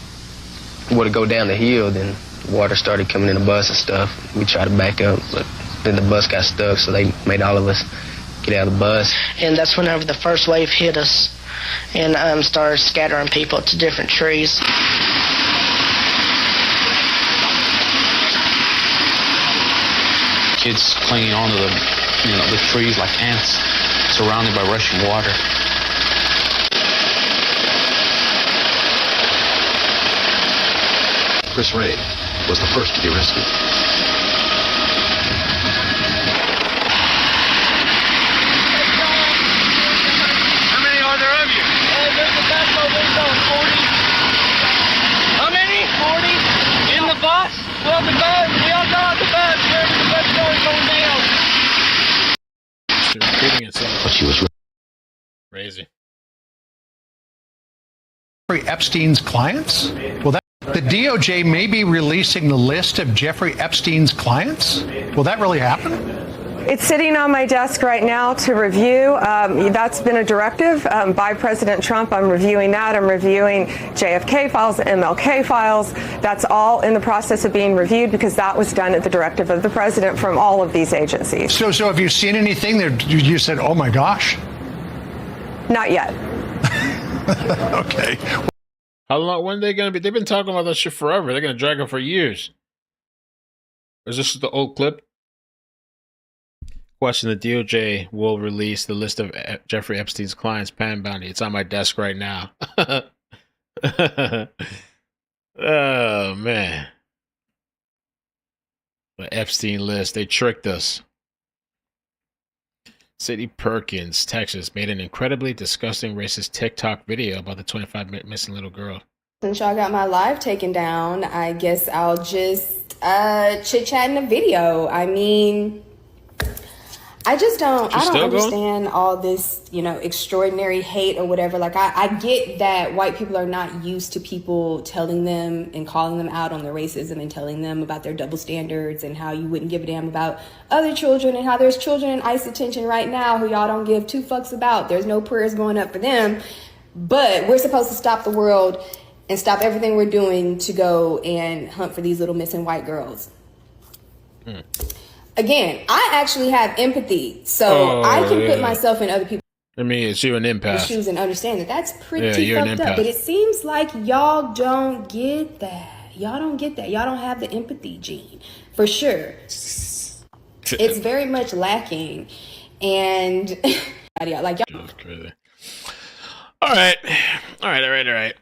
We would go down the hill, then water started coming in the bus and stuff. We tried to back up, but then the bus got stuck, so they made all of us get out of the bus. And that's whenever the first wave hit us and started scattering people to different trees. Kids clinging onto the trees like ants, surrounded by rushing water. Chris Ray was the first to be rescued. How many are there of you? There's a bus over 40. How many? 40. In the bus? Well, the bus. We all got the bus. The bus going down. It's repeating itself. But she was crazy. Jeffrey Epstein's clients? Well, the DOJ may be releasing the list of Jeffrey Epstein's clients? Will that really happen? It's sitting on my desk right now to review. That's been a directive by President Trump. I'm reviewing that. I'm reviewing JFK files, MLK files. That's all in the process of being reviewed because that was done at the directive of the president from all of these agencies. So have you seen anything that you said, oh my gosh? Not yet. Okay. How long? When are they going to be? They've been talking about that shit forever. They're going to drag it for years. Is this the old clip? Question: the DOJ will release the list of Jeffrey Epstein's clients' pan bounty. It's on my desk right now. Oh man, the Epstein list. They tricked us. City Perkins, Texas, made an incredibly disgusting racist TikTok video about the 25 missing little girl. Since y'all got my live taken down, I guess I'll just chit chat in a video. I mean, I don't understand all this, extraordinary hate or whatever. Like, I get that white people are not used to people telling them and calling them out on their racism and telling them about their double standards and how you wouldn't give a damn about other children and how there's children in ICE detention right now who y'all don't give two fucks about. There's no prayers going up for them. But we're supposed to stop the world and stop everything we're doing to go and hunt for these little missing white girls. Again, I actually have empathy, so I can put myself in other people's it's you an empath. shoes and understand that that's pretty fucked up. But it seems like y'all don't get that. Y'all don't get that. Y'all don't have the empathy gene, for sure. It's very much lacking, and like y'all. That's crazy. All right.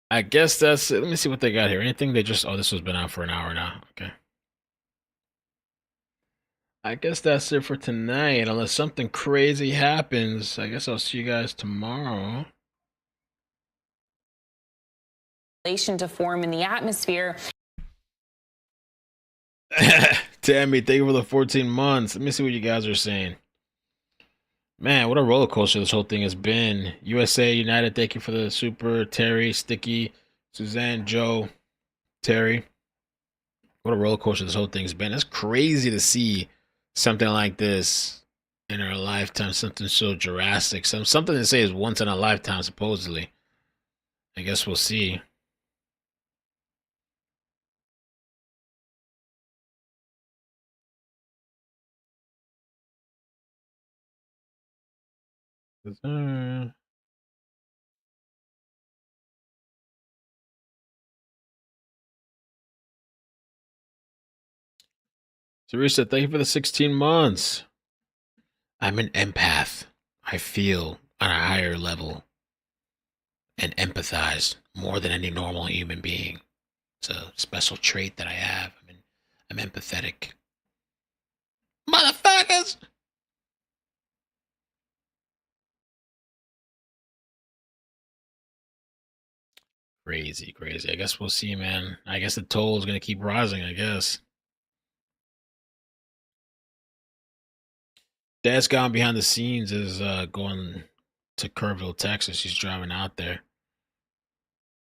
I guess that's it. Let me see what they got here. Anything they just... Oh, this has been out for an hour now. Okay. I guess that's it for tonight. Unless something crazy happens, I guess I'll see you guys tomorrow. To form in the atmosphere. Tammy, thank you for the 14 months. Let me see what you guys are saying. Man, what a roller coaster this whole thing has been. USA United, thank you for the super. Terry, Sticky, Suzanne, Joe, Terry. What a roller coaster this whole thing's been. It's crazy to see something like this in our lifetime. Something so drastic. Something to say is once in a lifetime, supposedly. I guess we'll see. Teresa, thank you for the 16 months. I'm an empath. I feel on a higher level and empathize more than any normal human being. It's a special trait that I have. I'm empathetic. Motherfuckers! Crazy. I guess we'll see, man. I guess the toll is going to keep rising, I guess. Dad's gone behind the scenes is going to Kerrville, Texas. He's driving out there.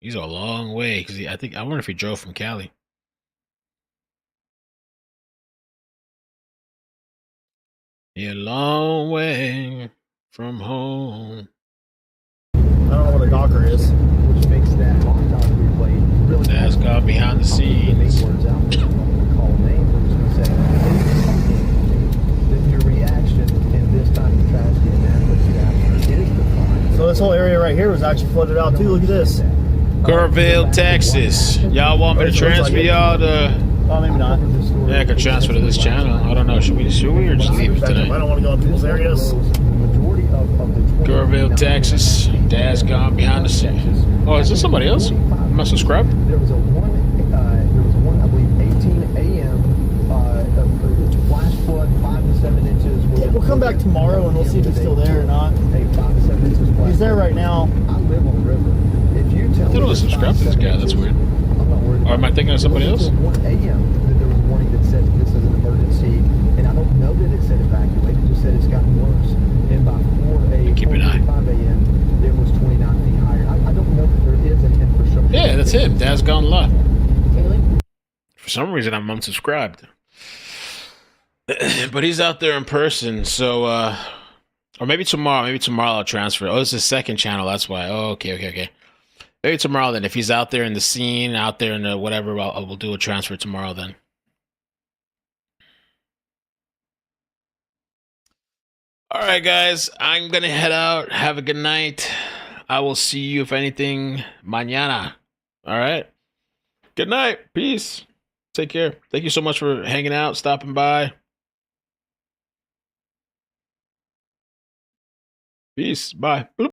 He's a long way because I wonder if he drove from Cali. A long way from home. I don't know what a Docker is. Which makes that hot dog replay really. Dad's gone behind the scenes. So this whole area right here was actually flooded out too. Look at this. Kerrville, Texas. Y'all want me to transfer y'all to? Oh, maybe not. Yeah, I could transfer to this channel. I don't know. Should we or just leave it tonight? I don't want to go in people's areas. Kerrville, Texas. Dad's gone behind the scenes. Oh, is this somebody else? Am I subscribed? There was one, I believe, 18 a.m. Flash flood, 5 to 7 inches. We'll come back tomorrow and we'll see if it's still there or not. 5 to 7 inches. He's there right now. I live on the river. If you tell I thought I was subscribed to this guy. That's weird. Or am I thinking of somebody else? 1 a.m. that there was a warning that said this is an emergency, and I don't know that it said evacuate. It just said it's gotten worse. And by 5 a.m. it was 29 feet higher. I don't know that there is an infrastructure. Yeah, that's him. Dad's gone live. For some reason, I'm unsubscribed. But he's out there in person, so or maybe tomorrow. Maybe tomorrow I'll transfer. Oh, this is second channel. That's why. Oh, okay. Maybe tomorrow then. If he's out there in the scene, out there in the whatever, we'll do a transfer tomorrow then. All right, guys. I'm gonna head out. Have a good night. I will see you, if anything, mañana. All right. Good night. Peace. Take care. Thank you so much for hanging out, stopping by. Peace. Bye. Boop.